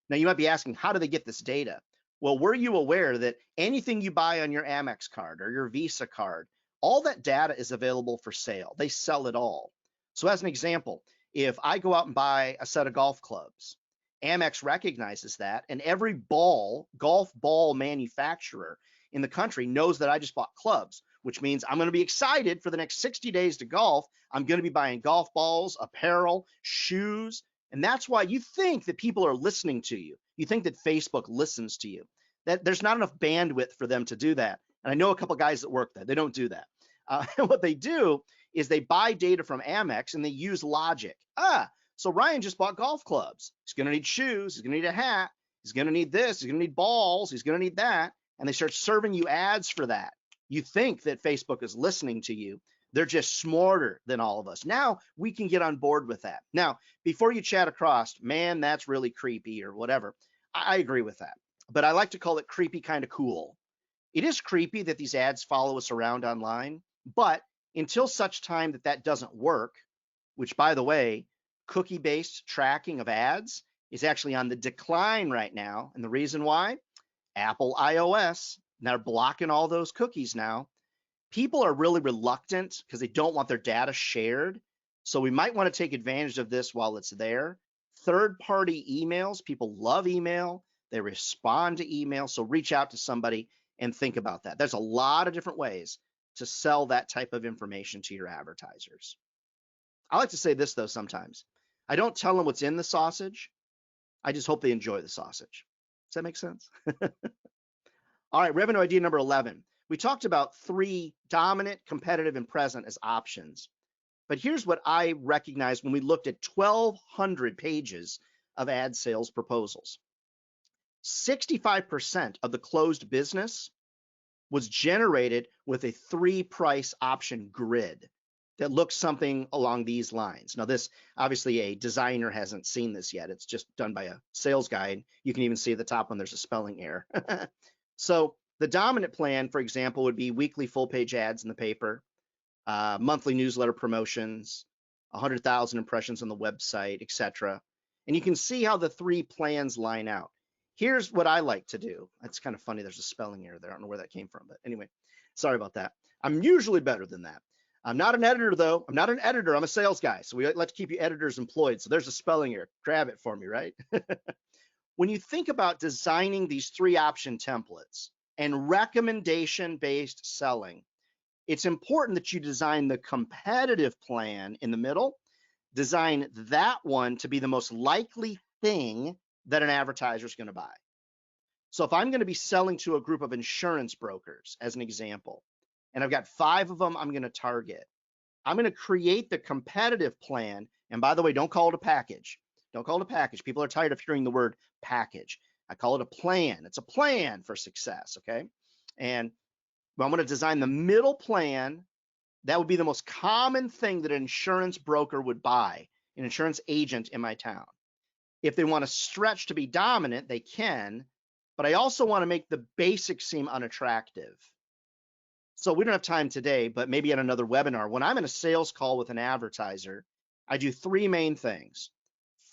Now, you might be asking, how do they get this data? Well, were you aware that anything you buy on your Amex card or your Visa card, all that data is available for sale? They sell it all. So as an example, if I go out and buy a set of golf clubs, Amex recognizes that, and every golf ball manufacturer in the country knows that I just bought clubs, which means I'm going to be excited for the next 60 days to golf. I'm going to be buying golf balls, apparel, shoes, and that's why you think that people are listening to you. You think that Facebook listens to you. That there's not enough bandwidth for them to do that. And I know a couple of guys that work there. They don't do that. What they do is they buy data from Amex and they use logic. So Ryan just bought golf clubs. He's going to need shoes. He's going to need a hat. He's going to need this. He's going to need balls. He's going to need that. And they start serving you ads for that. You think that Facebook is listening to you. They're just smarter than all of us. Now we can get on board with that. Now, before you chat across, man, that's really creepy or whatever, I agree with that. But I like to call it creepy kind of cool. It is creepy that these ads follow us around online, but until such time that that doesn't work, which by the way, cookie-based tracking of ads is actually on the decline right now. And the reason why? Apple iOS, they're blocking all those cookies now. People are really reluctant because they don't want their data shared. So we might want to take advantage of this while it's there. Third-party emails, people love email. They respond to email. So reach out to somebody and think about that. There's a lot of different ways to sell that type of information to your advertisers. I like to say this, though, sometimes. I don't tell them what's in the sausage. I just hope they enjoy the sausage. Does that make sense? All right, revenue idea number 11. We talked about 3 dominant, competitive, and present as options. But here's what I recognized when we looked at 1,200 pages of ad sales proposals. 65% of the closed business was generated with a 3-price option grid that looks something along these lines. Now, this, obviously, a designer hasn't seen this yet. It's just done by a sales guide. You can even see at the top when there's a spelling error. So the dominant plan, for example, would be weekly full-page ads in the paper, monthly newsletter promotions, 100,000 impressions on the website, etc. And you can see how the 3 plans line out. Here's what I like to do. It's kind of funny. There's a spelling error there. I don't know where that came from, but anyway, sorry about that. I'm usually better than that. I'm not an editor, though. I'm not an editor. I'm a sales guy. So we like to keep you editors employed. So there's a spelling error. Grab it for me, right? When you think about designing these 3 option templates and recommendation-based selling, it's important that you design the competitive plan in the middle, design that one to be the most likely thing that an advertiser is going to buy. So if I'm going to be selling to a group of insurance brokers, as an example, and I've got 5 of them I'm going to target, I'm going to create the competitive plan. And by the way, don't call it a package. Don't call it a package. People are tired of hearing the word package. I call it a plan. It's a plan for success, okay? And I'm going to design the middle plan. That would be the most common thing that an insurance broker would buy, an insurance agent in my town. If they want to stretch to be dominant, they can, but I also want to make the basics seem unattractive. So we don't have time today, but maybe at another webinar, when I'm in a sales call with an advertiser, I do 3 main things.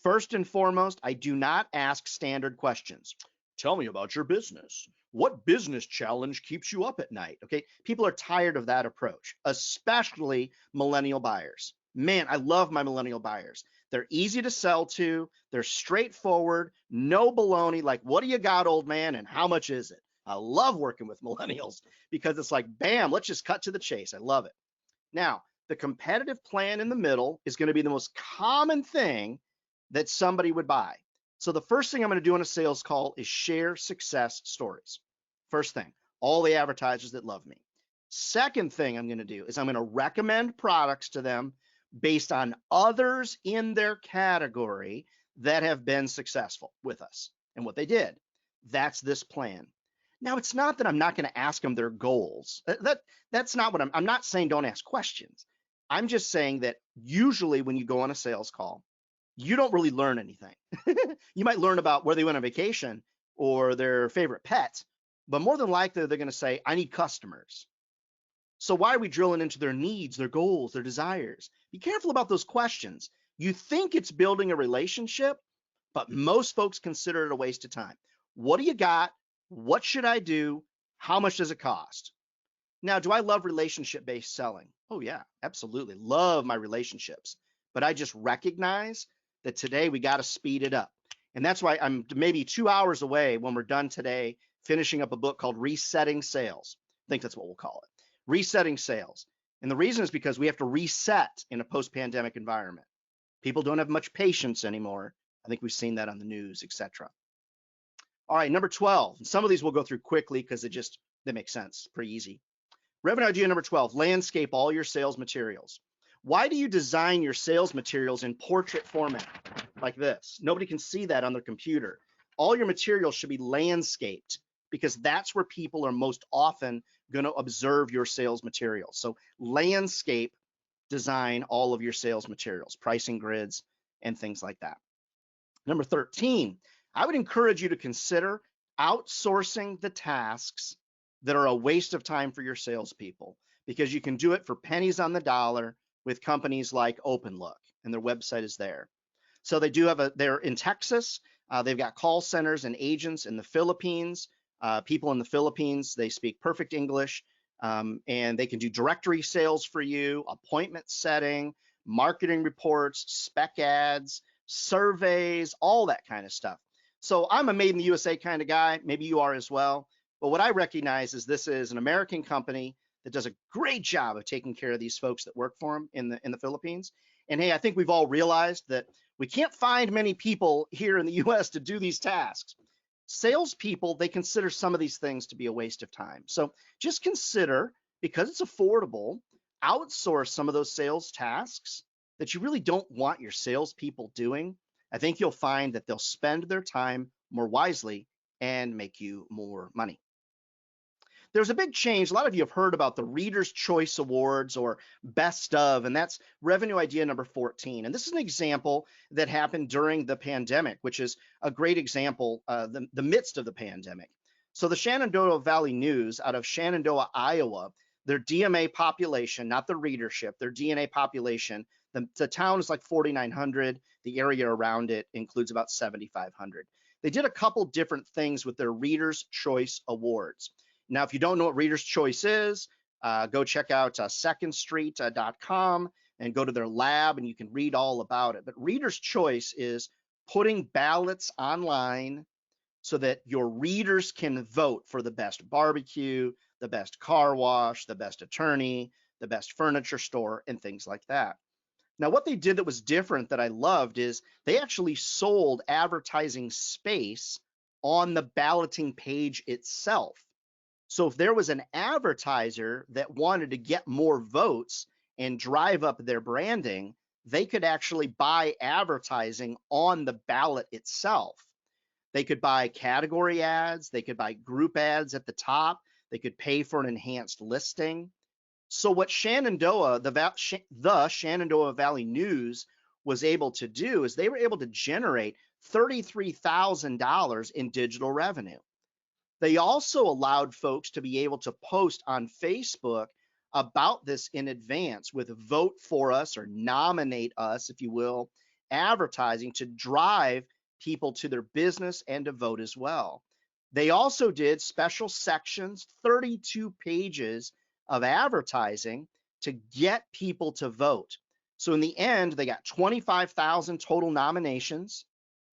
First and foremost, I do not ask standard questions. Tell me about your business. What business challenge keeps you up at night? Okay, people are tired of that approach, especially millennial buyers. Man, I love my millennial buyers. They're easy to sell to. They're straightforward, no baloney, like, what do you got, old man, and how much is it? I love working with millennials because it's like, bam, let's just cut to the chase. I love it. Now, the competitive plan in the middle is going to be the most common thing that somebody would buy. So the first thing I'm going to do on a sales call is share success stories. First thing, all the advertisers that love me. Second thing I'm going to do is I'm going to recommend products to them based on others in their category that have been successful with us and what they did. That's this plan. Now, it's not that I'm not going to ask them their goals. That's not what I'm not saying don't ask questions. I'm just saying that usually when you go on a sales call, you don't really learn anything. You might learn about where they went on vacation or their favorite pet, but more than likely they're going to say, I need customers. So why are we drilling into their needs, their goals, their desires? Be careful about those questions. You think it's building a relationship, but most folks consider it a waste of time. What do you got? What should I do? How much does it cost? Now, do I love relationship-based selling? Oh yeah, absolutely. Love my relationships. But I just recognize that today we got to speed it up. And that's why I'm maybe 2 hours away when we're done today, finishing up a book called Resetting Sales. I think that's what we'll call it. Resetting Sales. And the reason is because we have to reset in a post-pandemic environment. People don't have much patience anymore. I think we've seen that on the news, etc. All right, number 12. And some of these we'll go through quickly because they make sense, pretty easy. Revenue idea number 12, landscape all your sales materials. Why do you design your sales materials in portrait format like this? Nobody can see that on their computer. All your materials should be landscaped because that's where people are most often going to observe your sales materials. So landscape design all of your sales materials, pricing grids, and things like that. Number 13, I would encourage you to consider outsourcing the tasks that are a waste of time for your salespeople, because you can do it for pennies on the dollar with companies like OpenLook, and their website is there. So they do have they're in Texas. They've got call centers and agents in the Philippines. People in the Philippines, they speak perfect English, and they can do directory sales for you, appointment setting, marketing reports, spec ads, surveys, all that kind of stuff. So I'm a made in the USA kind of guy. Maybe you are as well. But what I recognize is this is an American company that does a great job of taking care of these folks that work for them in the Philippines. And hey, I think we've all realized that we can't find many people here in the US to do these tasks. Salespeople, they consider some of these things to be a waste of time. So just consider, because it's affordable, outsource some of those sales tasks that you really don't want your salespeople doing. I think you'll find that they'll spend their time more wisely and make you more money. There's a big change. A lot of you have heard about the Reader's Choice Awards or Best of, and that's revenue idea number 14. And this is an example that happened during the pandemic, which is a great example, the midst of the pandemic. So the Shenandoah Valley News out of Shenandoah, Iowa, their DMA population, not the readership, their DNA population, the town is like 4,900. The area around it includes about 7,500. They did a couple different things with their Reader's Choice Awards. Now, if you don't know what Reader's Choice is, go check out secondstreet.com and go to their lab and you can read all about it. But Reader's Choice is putting ballots online so that your readers can vote for the best barbecue, the best car wash, the best attorney, the best furniture store, and things like that. Now, what they did that was different that I loved is they actually sold advertising space on the balloting page itself. So if there was an advertiser that wanted to get more votes and drive up their branding, they could actually buy advertising on the ballot itself. They could buy category ads, they could buy group ads at the top, they could pay for an enhanced listing. So what Shenandoah, the Shenandoah Valley News was able to do is they were able to generate $33,000 in digital revenue. They also allowed folks to be able to post on Facebook about this in advance with vote for us or nominate us, if you will, advertising to drive people to their business and to vote as well. They also did special sections, 32 pages of advertising to get people to vote. So in the end, they got 25,000 total nominations.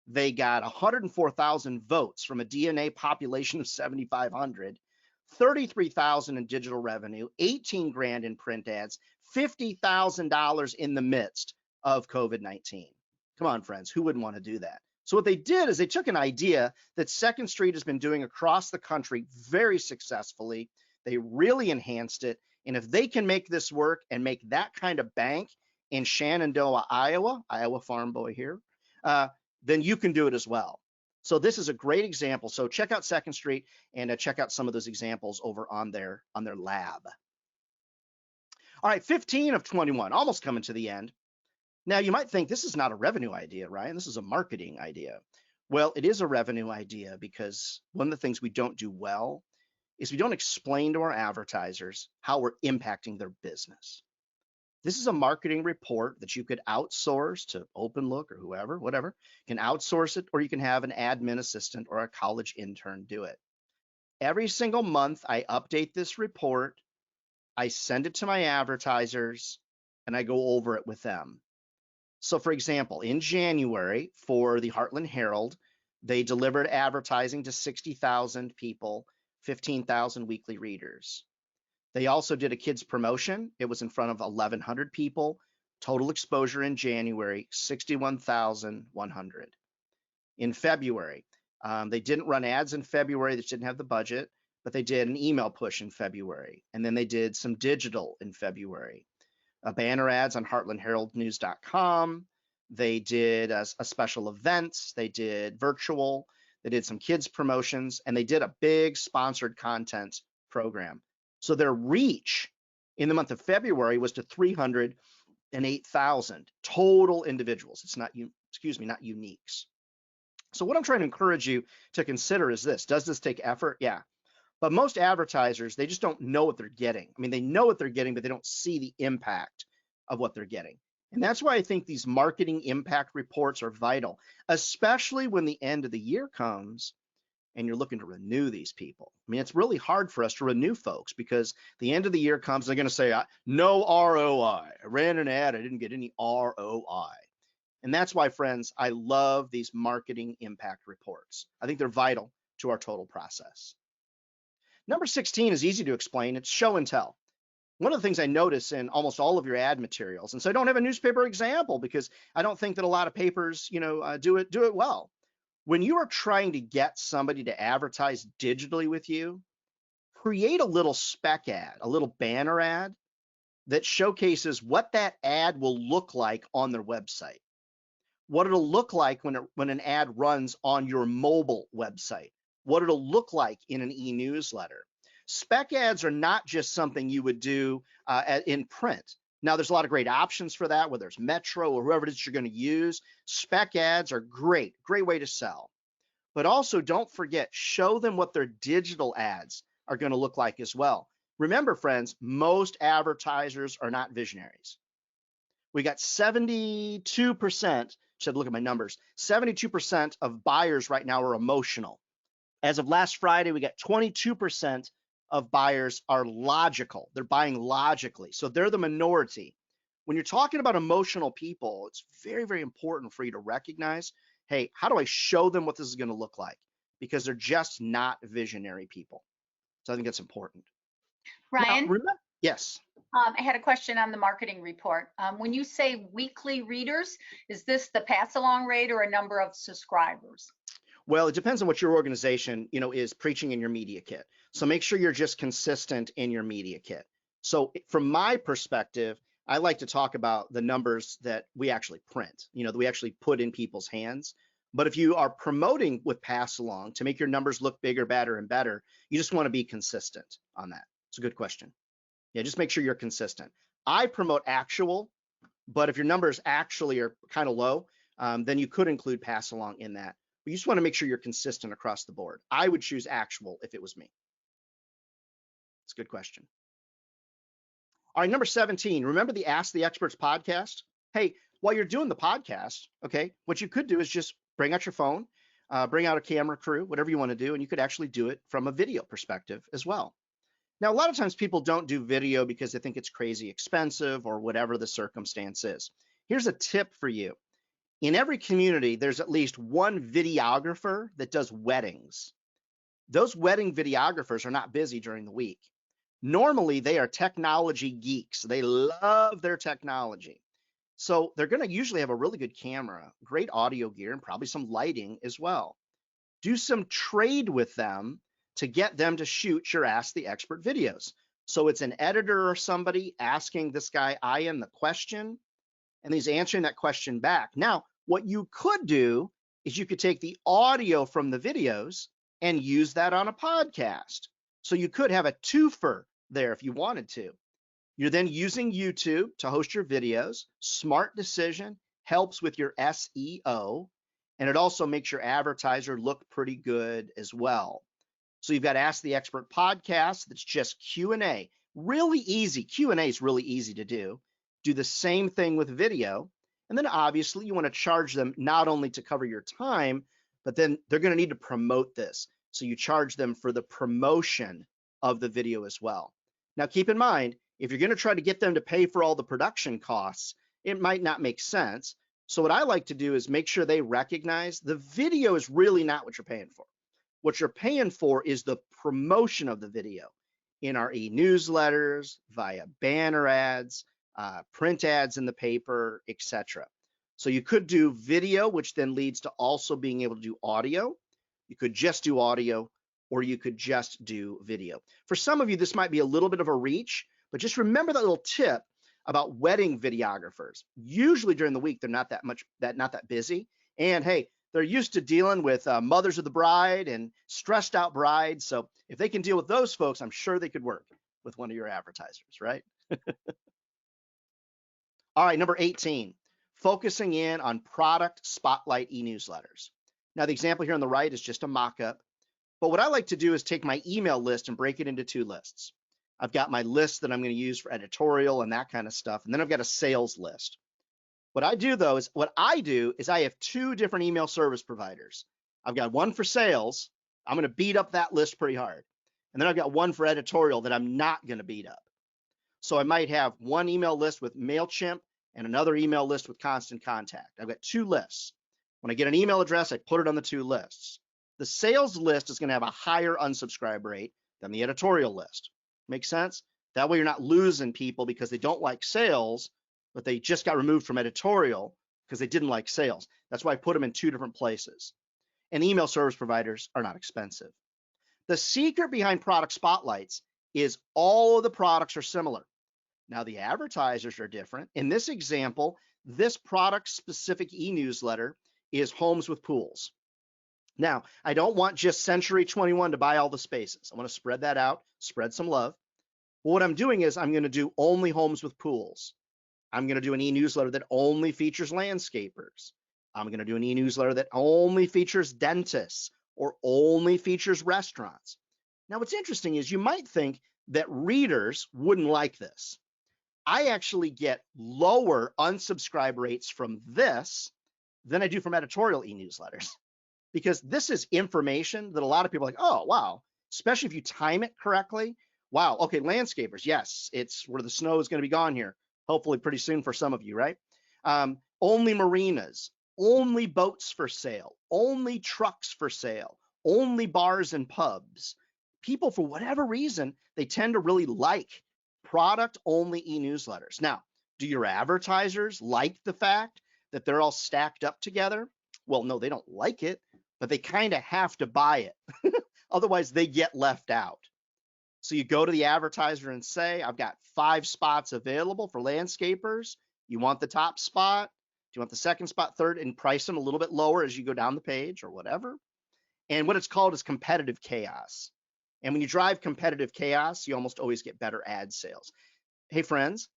They got 104,000 votes from a DNA population of 7,500, 33,000 in digital revenue, 18 grand in print ads, $50,000 in the midst of COVID-19. Come on, friends, who wouldn't want to do that? So what they did is they took an idea that Second Street has been doing across the country very successfully. They really enhanced it. And if they can make this work and make that kind of bank in Shenandoah, Iowa Farm Boy here, then you can do it as well. So this is a great example. So check out Second Street and check out some of those examples over on their lab. All right, 15 of 21, almost coming to the end. Now you might think this is not a revenue idea, Ryan. This is a marketing idea. Well, it is a revenue idea because one of the things we don't do well is we don't explain to our advertisers how we're impacting their business. This is a marketing report that you could outsource to OpenLook or whoever, whatever. You can outsource it, or you can have an admin assistant or a college intern do it. Every single month, I update this report, I send it to my advertisers, and I go over it with them. So for example, in January for the Heartland Herald, they delivered advertising to 60,000 people, 15,000 weekly readers. They also did a kids promotion. It was in front of 1,100 people. Total exposure in January, 61,100. In February, they didn't run ads in February. They didn't have the budget, but they did an email push in February. And then they did some digital in February. Banner ads on heartlandheraldnews.com. They did a special events. They did virtual. They did some kids promotions, and they did a big sponsored content program. So their reach in the month of February was to 308,000 total individuals. It's not, not uniques. So what I'm trying to encourage you to consider is this. Does this take effort? Yeah. But most advertisers, they just don't know what they're getting. I mean, they know what they're getting, but they don't see the impact of what they're getting. And that's why I think these marketing impact reports are vital, especially when the end of the year comes and you're looking to renew these people. I mean, it's really hard for us to renew folks because the end of the year comes, they're going to say, no ROI. I ran an ad, I didn't get any ROI. And that's why, friends, I love these marketing impact reports. I think they're vital to our total process. Number 16 is easy to explain. It's show and tell. One of the things I notice in almost all of your ad materials, and so I don't have a newspaper example because I don't think that a lot of papers, do it well. When you are trying to get somebody to advertise digitally with you, create a little spec ad, a little banner ad that showcases what that ad will look like on their website, what it'll look like when an ad runs on your mobile website, what it'll look like in an e-newsletter. Spec ads are not just something you would do in print. Now, there's a lot of great options for that, whether it's Metro or whoever it is you're going to use. Spec ads are great way to sell. But also don't forget, show them what their digital ads are going to look like as well. Remember, friends, most advertisers are not visionaries. We got 72%, should look at my numbers, 72% of buyers right now are emotional. As of last Friday, we got 22% of buyers are logical. They're buying logically. So they're the minority. When you're talking about emotional people, it's very, very important for you to recognize, hey, how do I show them what this is going to look like? Because they're just not visionary people. So I think that's important. Ryan? Now, yes. I had a question on the marketing report. When you say weekly readers, is this the pass along rate or a number of subscribers? Well, it depends on what your organization, is preaching in your media kit. So make sure you're just consistent in your media kit. So from my perspective, I like to talk about the numbers that we actually print, that we actually put in people's hands. But if you are promoting with pass along to make your numbers look bigger, better, and better, you just want to be consistent on that. It's a good question. Yeah, just make sure you're consistent. I promote actual, but if your numbers actually are kind of low, then you could include pass along in that. But you just want to make sure you're consistent across the board. I would choose actual if it was me. It's a good question. All right, number 17, remember the Ask the Experts podcast? Hey, while you're doing the podcast, okay, what you could do is just bring out your phone, bring out a camera crew, whatever you want to do, and you could actually do it from a video perspective as well. Now, a lot of times people don't do video because they think it's crazy expensive or whatever the circumstance is. Here's a tip for you. In every community, there's at least one videographer that does weddings. Those wedding videographers are not busy during the week. Normally, they are technology geeks. They love their technology. So they're going to usually have a really good camera, great audio gear, and probably some lighting as well. Do some trade with them to get them to shoot your Ask the Expert videos. So it's an editor or somebody asking this guy, Ian, the question, and he's answering that question back. Now, what you could do is you could take the audio from the videos and use that on a podcast. So you could have a twofer there if you wanted to. You're then using YouTube to host your videos. Smart decision, helps with your SEO, and it also makes your advertiser look pretty good as well. So you've got Ask the Expert podcast that's just Q&A. Really easy. Q&A is really easy to do. Do the same thing with video. And then obviously you want to charge them not only to cover your time, but then they're going to need to promote this. So you charge them for the promotion of the video as well. Now keep in mind, if you're going to try to get them to pay for all the production costs, it might not make sense. So what I like to do is make sure they recognize the video is really not what you're paying for. What you're paying for is the promotion of the video in our e-newsletters, via banner ads, print ads in the paper, etc. So you could do video, which then leads to also being able to do audio. You could just do audio, or you could just do video. For some of you, this might be a little bit of a reach, but just remember that little tip about wedding videographers. Usually during the week, they're not that busy. And hey, they're used to dealing with mothers of the bride and stressed out brides. So if they can deal with those folks, I'm sure they could work with one of your advertisers, right? All right, number 18, focusing in on product spotlight e-newsletters. Now the example here on the right is just a mock-up, but what I like to do is take my email list and break it into two lists. I've got my list that I'm going to use for editorial and that kind of stuff, and then I've got a sales list. What I do is I have two different email service providers. I've got one for sales. I'm going to beat up that list pretty hard. And then I've got one for editorial that I'm not going to beat up. So I might have one email list with MailChimp and another email list with Constant Contact. I've got two lists. When I get an email address, I put it on the two lists. The sales list is going to have a higher unsubscribe rate than the editorial list. Make sense? That way you're not losing people because they don't like sales, but they just got removed from editorial because they didn't like sales. That's why I put them in two different places. And email service providers are not expensive. The secret behind product spotlights is all of the products are similar. Now the advertisers are different. In this example, this product specific e-newsletter is homes with pools. Now, I don't want just Century 21 to buy all the spaces. I want to spread that out, spread some love. But what I'm doing is I'm going to do only homes with pools. I'm going to do an e-newsletter that only features landscapers. I'm going to do an e-newsletter that only features dentists or only features restaurants. Now, what's interesting is you might think that readers wouldn't like this. I actually get lower unsubscribe rates from this than I do from editorial e-newsletters, because this is information that a lot of people are like, oh, wow, especially if you time it correctly. Wow, okay, landscapers, yes, it's where the snow is going to be gone here, hopefully pretty soon for some of you, right? Only marinas, only boats for sale, only trucks for sale, only bars and pubs. People, for whatever reason, they tend to really like product-only e-newsletters. Now, do your advertisers like the fact that they're all stacked up together? Well, no, they don't like it, but they kind of have to buy it. Otherwise, they get left out. So you go to the advertiser and say, I've got 5 spots available for landscapers. You want the top spot? Do you want the second spot, third, and price them a little bit lower as you go down the page or whatever? And what it's called is competitive chaos. And when you drive competitive chaos, you almost always get better ad sales. Hey, friends,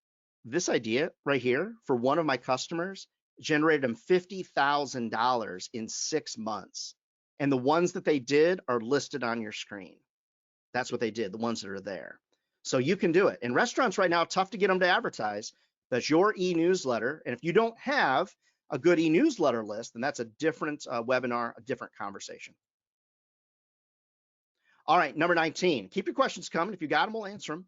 this idea right here for one of my customers generated them $50,000 in 6 months. And the ones that they did are listed on your screen. That's what they did, the ones that are there. So you can do it. And restaurants right now, tough to get them to advertise. That's your e-newsletter. And if you don't have a good e-newsletter list, then that's a different webinar, a different conversation. All right, number 19. Keep your questions coming. If you got them, we'll answer them.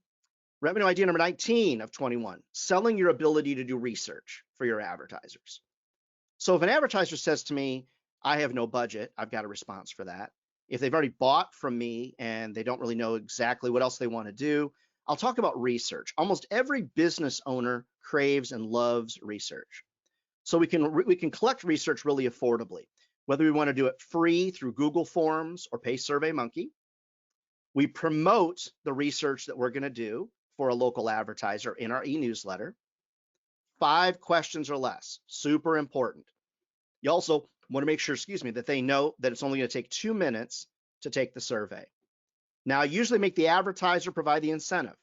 Revenue idea number 19 of 21, selling your ability to do research for your advertisers. So if an advertiser says to me, I have no budget, I've got a response for that. If they've already bought from me and they don't really know exactly what else they want to do, I'll talk about research. Almost every business owner craves and loves research. So we can collect research really affordably, whether we want to do it free through Google Forms or pay SurveyMonkey. We promote the research that we're going to do for a local advertiser in our e-newsletter. 5 questions or less, super important. You also want to make sure, excuse me, that they know that it's only going to take 2 minutes to take the survey. Now, I usually make the advertiser provide the incentive.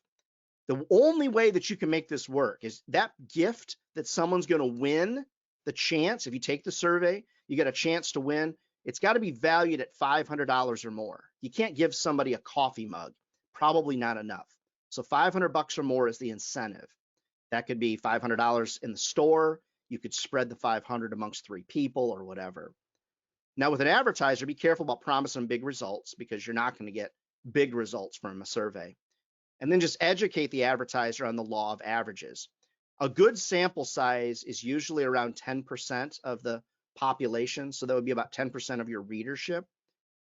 The only way that you can make this work is that gift that someone's going to win, the chance, if you take the survey, you get a chance to win, it's got to be valued at $500 or more. You can't give somebody a coffee mug, probably not enough. So $500 or more is the incentive. That could be $500 in the store. You could spread the 500 amongst 3 people or whatever. Now with an advertiser, be careful about promising big results because you're not going to get big results from a survey. And then just educate the advertiser on the law of averages. A good sample size is usually around 10% of the population. So that would be about 10% of your readership,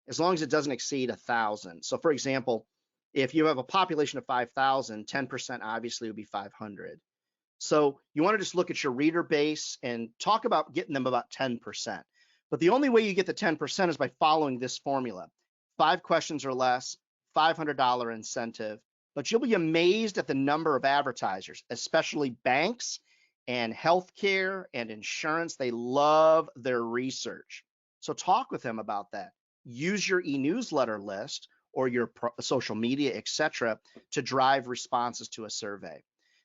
as long as it doesn't exceed 1,000. So for example, if you have a population of 5,000, 10% obviously would be 500. So you want to just look at your reader base and talk about getting them about 10%. But the only way you get the 10% is by following this formula. 5 questions or less, $500 incentive. But you'll be amazed at the number of advertisers, especially banks and healthcare and insurance. They love their research. So talk with them about that. Use your e-newsletter list or your social media, etc., to drive responses to a survey.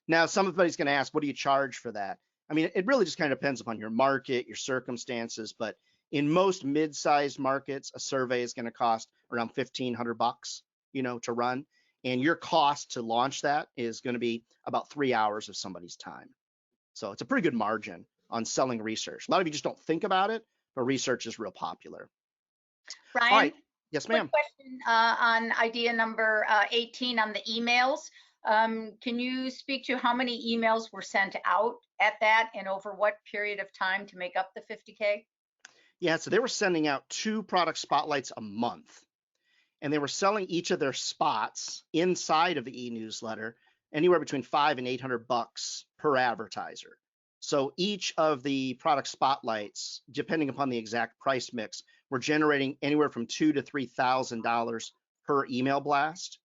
Now, somebody's going to ask, what do you charge for that? I mean, it really just kind of depends upon your market, your circumstances, but in most mid-sized markets, a survey is going to cost around $1,500, to run. And your cost to launch that is going to be about 3 hours of somebody's time. So it's a pretty good margin on selling research. A lot of you just don't think about it, but research is real popular. Ryan, all right. Yes, ma'am. Quick question on idea number 18 on the emails. Can you speak to how many emails were sent out at that and over what period of time to make up the 50K? Yeah, so they were sending out 2 product spotlights a month. And they were selling each of their spots inside of the e-newsletter anywhere between $500 and $800 per advertiser. So each of the product spotlights, depending upon the exact price mix, were generating anywhere from $2,000 to $3,000 per email blast.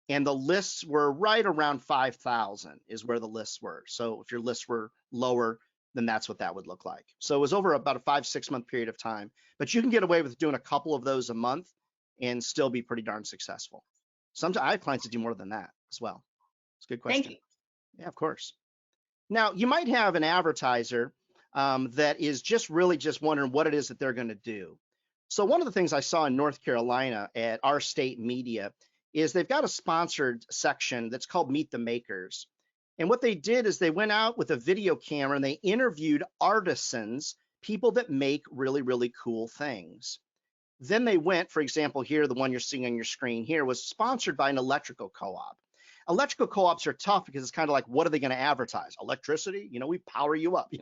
And the lists were right around 5,000 is where the lists were. So if your lists were lower, then that's what that would look like. So it was over about a 5-6 month period of time, but you can get away with doing a couple of those a month and still be pretty darn successful. Sometimes I have clients that do more than that as well. It's a good question. Thank you. Yeah, of course. Now, you might have an advertiser that is just really just wondering what it is that they're going to do. So one of the things I saw in North Carolina at our state media is they've got a sponsored section that's called Meet the Makers. And what they did is they went out with a video camera and they interviewed artisans, people that make really, really cool things. Then they went, for example, here, the one you're seeing on your screen here was sponsored by an electrical co-op. Electrical co-ops are tough because it's kind of like, what are they going to advertise? Electricity? We power you up.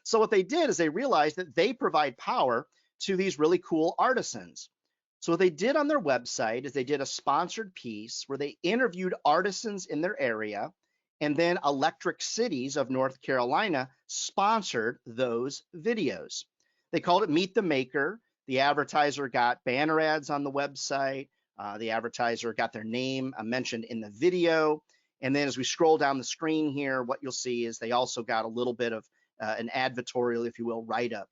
So what they did is they realized that they provide power to these really cool artisans. So what they did on their website is they did a sponsored piece where they interviewed artisans in their area, and then Electric Cities of North Carolina sponsored those videos. They called it Meet the Maker. The advertiser got banner ads on the website. The advertiser got their name mentioned in the video. And then as we scroll down the screen here, what you'll see is they also got a little bit of an advertorial, if you will, write-up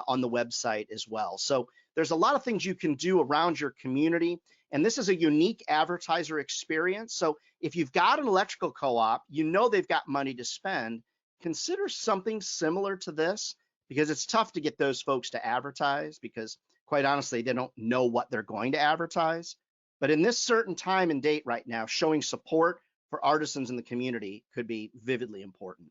on the website as well. So there's a lot of things you can do around your community. And this is a unique advertiser experience. So if you've got an electrical co-op, they've got money to spend, consider something similar to this, because it's tough to get those folks to advertise because, quite honestly, they don't know what they're going to advertise. But in this certain time and date right now, showing support for artisans in the community could be vividly important.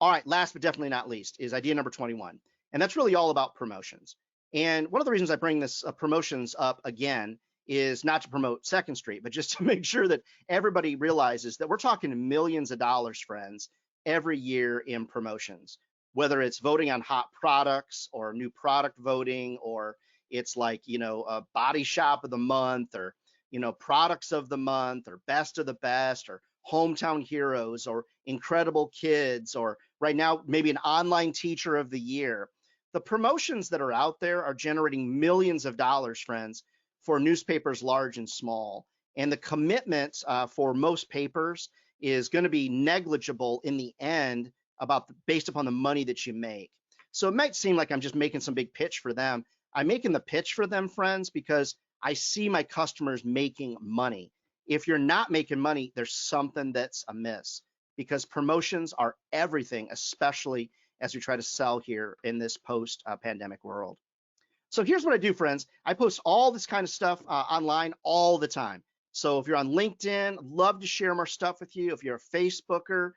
All right, last but definitely not least is idea number 21. And that's really all about promotions. And one of the reasons I bring this promotions up again is not to promote Second Street, but just to make sure that everybody realizes that we're talking millions of dollars, friends, every year in promotions. Whether it's voting on hot products or new product voting, or it's like, a body shop of the month, or, products of the month, or best of the best, or hometown heroes, or incredible kids, or right now, maybe an online teacher of the year. The promotions that are out there are generating millions of dollars, friends, for newspapers large and small. And the commitment for most papers is going to be negligible in the end based upon the money that you make. So it might seem like I'm just making some big pitch for them. I'm making the pitch for them, friends, because I see my customers making money. If you're not making money, there's something that's amiss, because promotions are everything, especially as we try to sell here in this post-pandemic world. So here's what I do, friends. I post all this kind of stuff online all the time. So if you're on LinkedIn, love to share more stuff with you. If you're a Facebooker,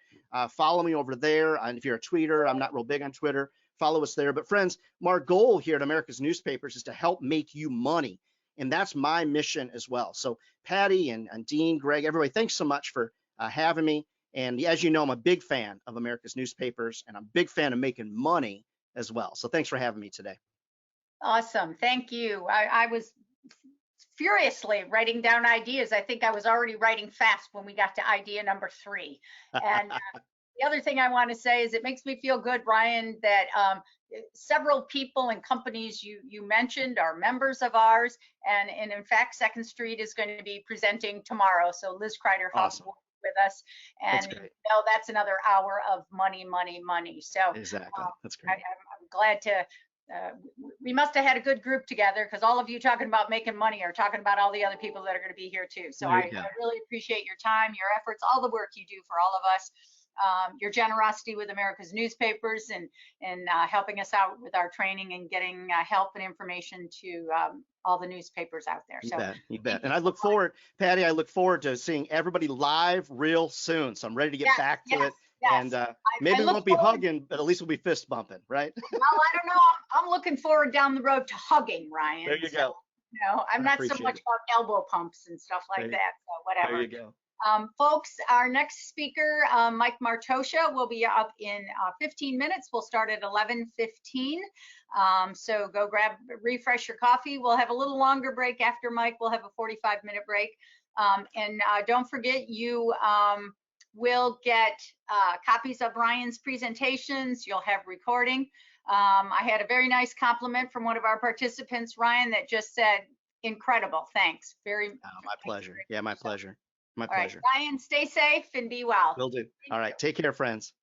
follow me over there. And if you're a tweeter, I'm not real big on Twitter, follow us there. But friends, our goal here at America's Newspapers is to help make you money. And that's my mission as well. So Patty and Dean, Greg, everybody, thanks so much for having me. And as you know, I'm a big fan of America's Newspapers, and I'm a big fan of making money as well. So thanks for having me today. Awesome. Thank you. I was furiously writing down ideas. I think I was already writing fast when we got to idea number 3. And the other thing I want to say is it makes me feel good, Ryan, that several people and companies you mentioned are members of ours. And in fact, Second Street is going to be presenting tomorrow. So Liz Kreider Awesome. with us. And that's another hour of money, money, money. So exactly. That's great. I'm glad to we must have had a good group together, because all of you talking about making money are talking about all the other people that are going to be here too. So I really appreciate your time, your efforts, all the work you do for all of us, your generosity with America's Newspapers, and helping us out with our training and getting help and information to all the newspapers out there. You bet. And I look forward, Patty, I look forward to seeing everybody live real soon. So I'm ready to get back to it. Yes. And maybe we won't be hugging, but at least we'll be fist bumping, right? Well, I don't know. I'm looking forward down the road to hugging, Ryan. There you go. I'm not so much about elbow pumps and stuff like that. So whatever. There you go. Folks, our next speaker, Mike Martosha, will be up in 15 minutes. We'll start at 11:15. So go refresh your coffee. We'll have a little longer break after Mike. We'll have a 45-minute break. And don't forget, you will get copies of Ryan's presentations. You'll have recording. I had a very nice compliment from one of our participants, Ryan, that just said, incredible. Thanks. My pleasure. Yeah, my pleasure. My pleasure. All right, Ryan, stay safe and be well. Will do. All right. Take care, friends.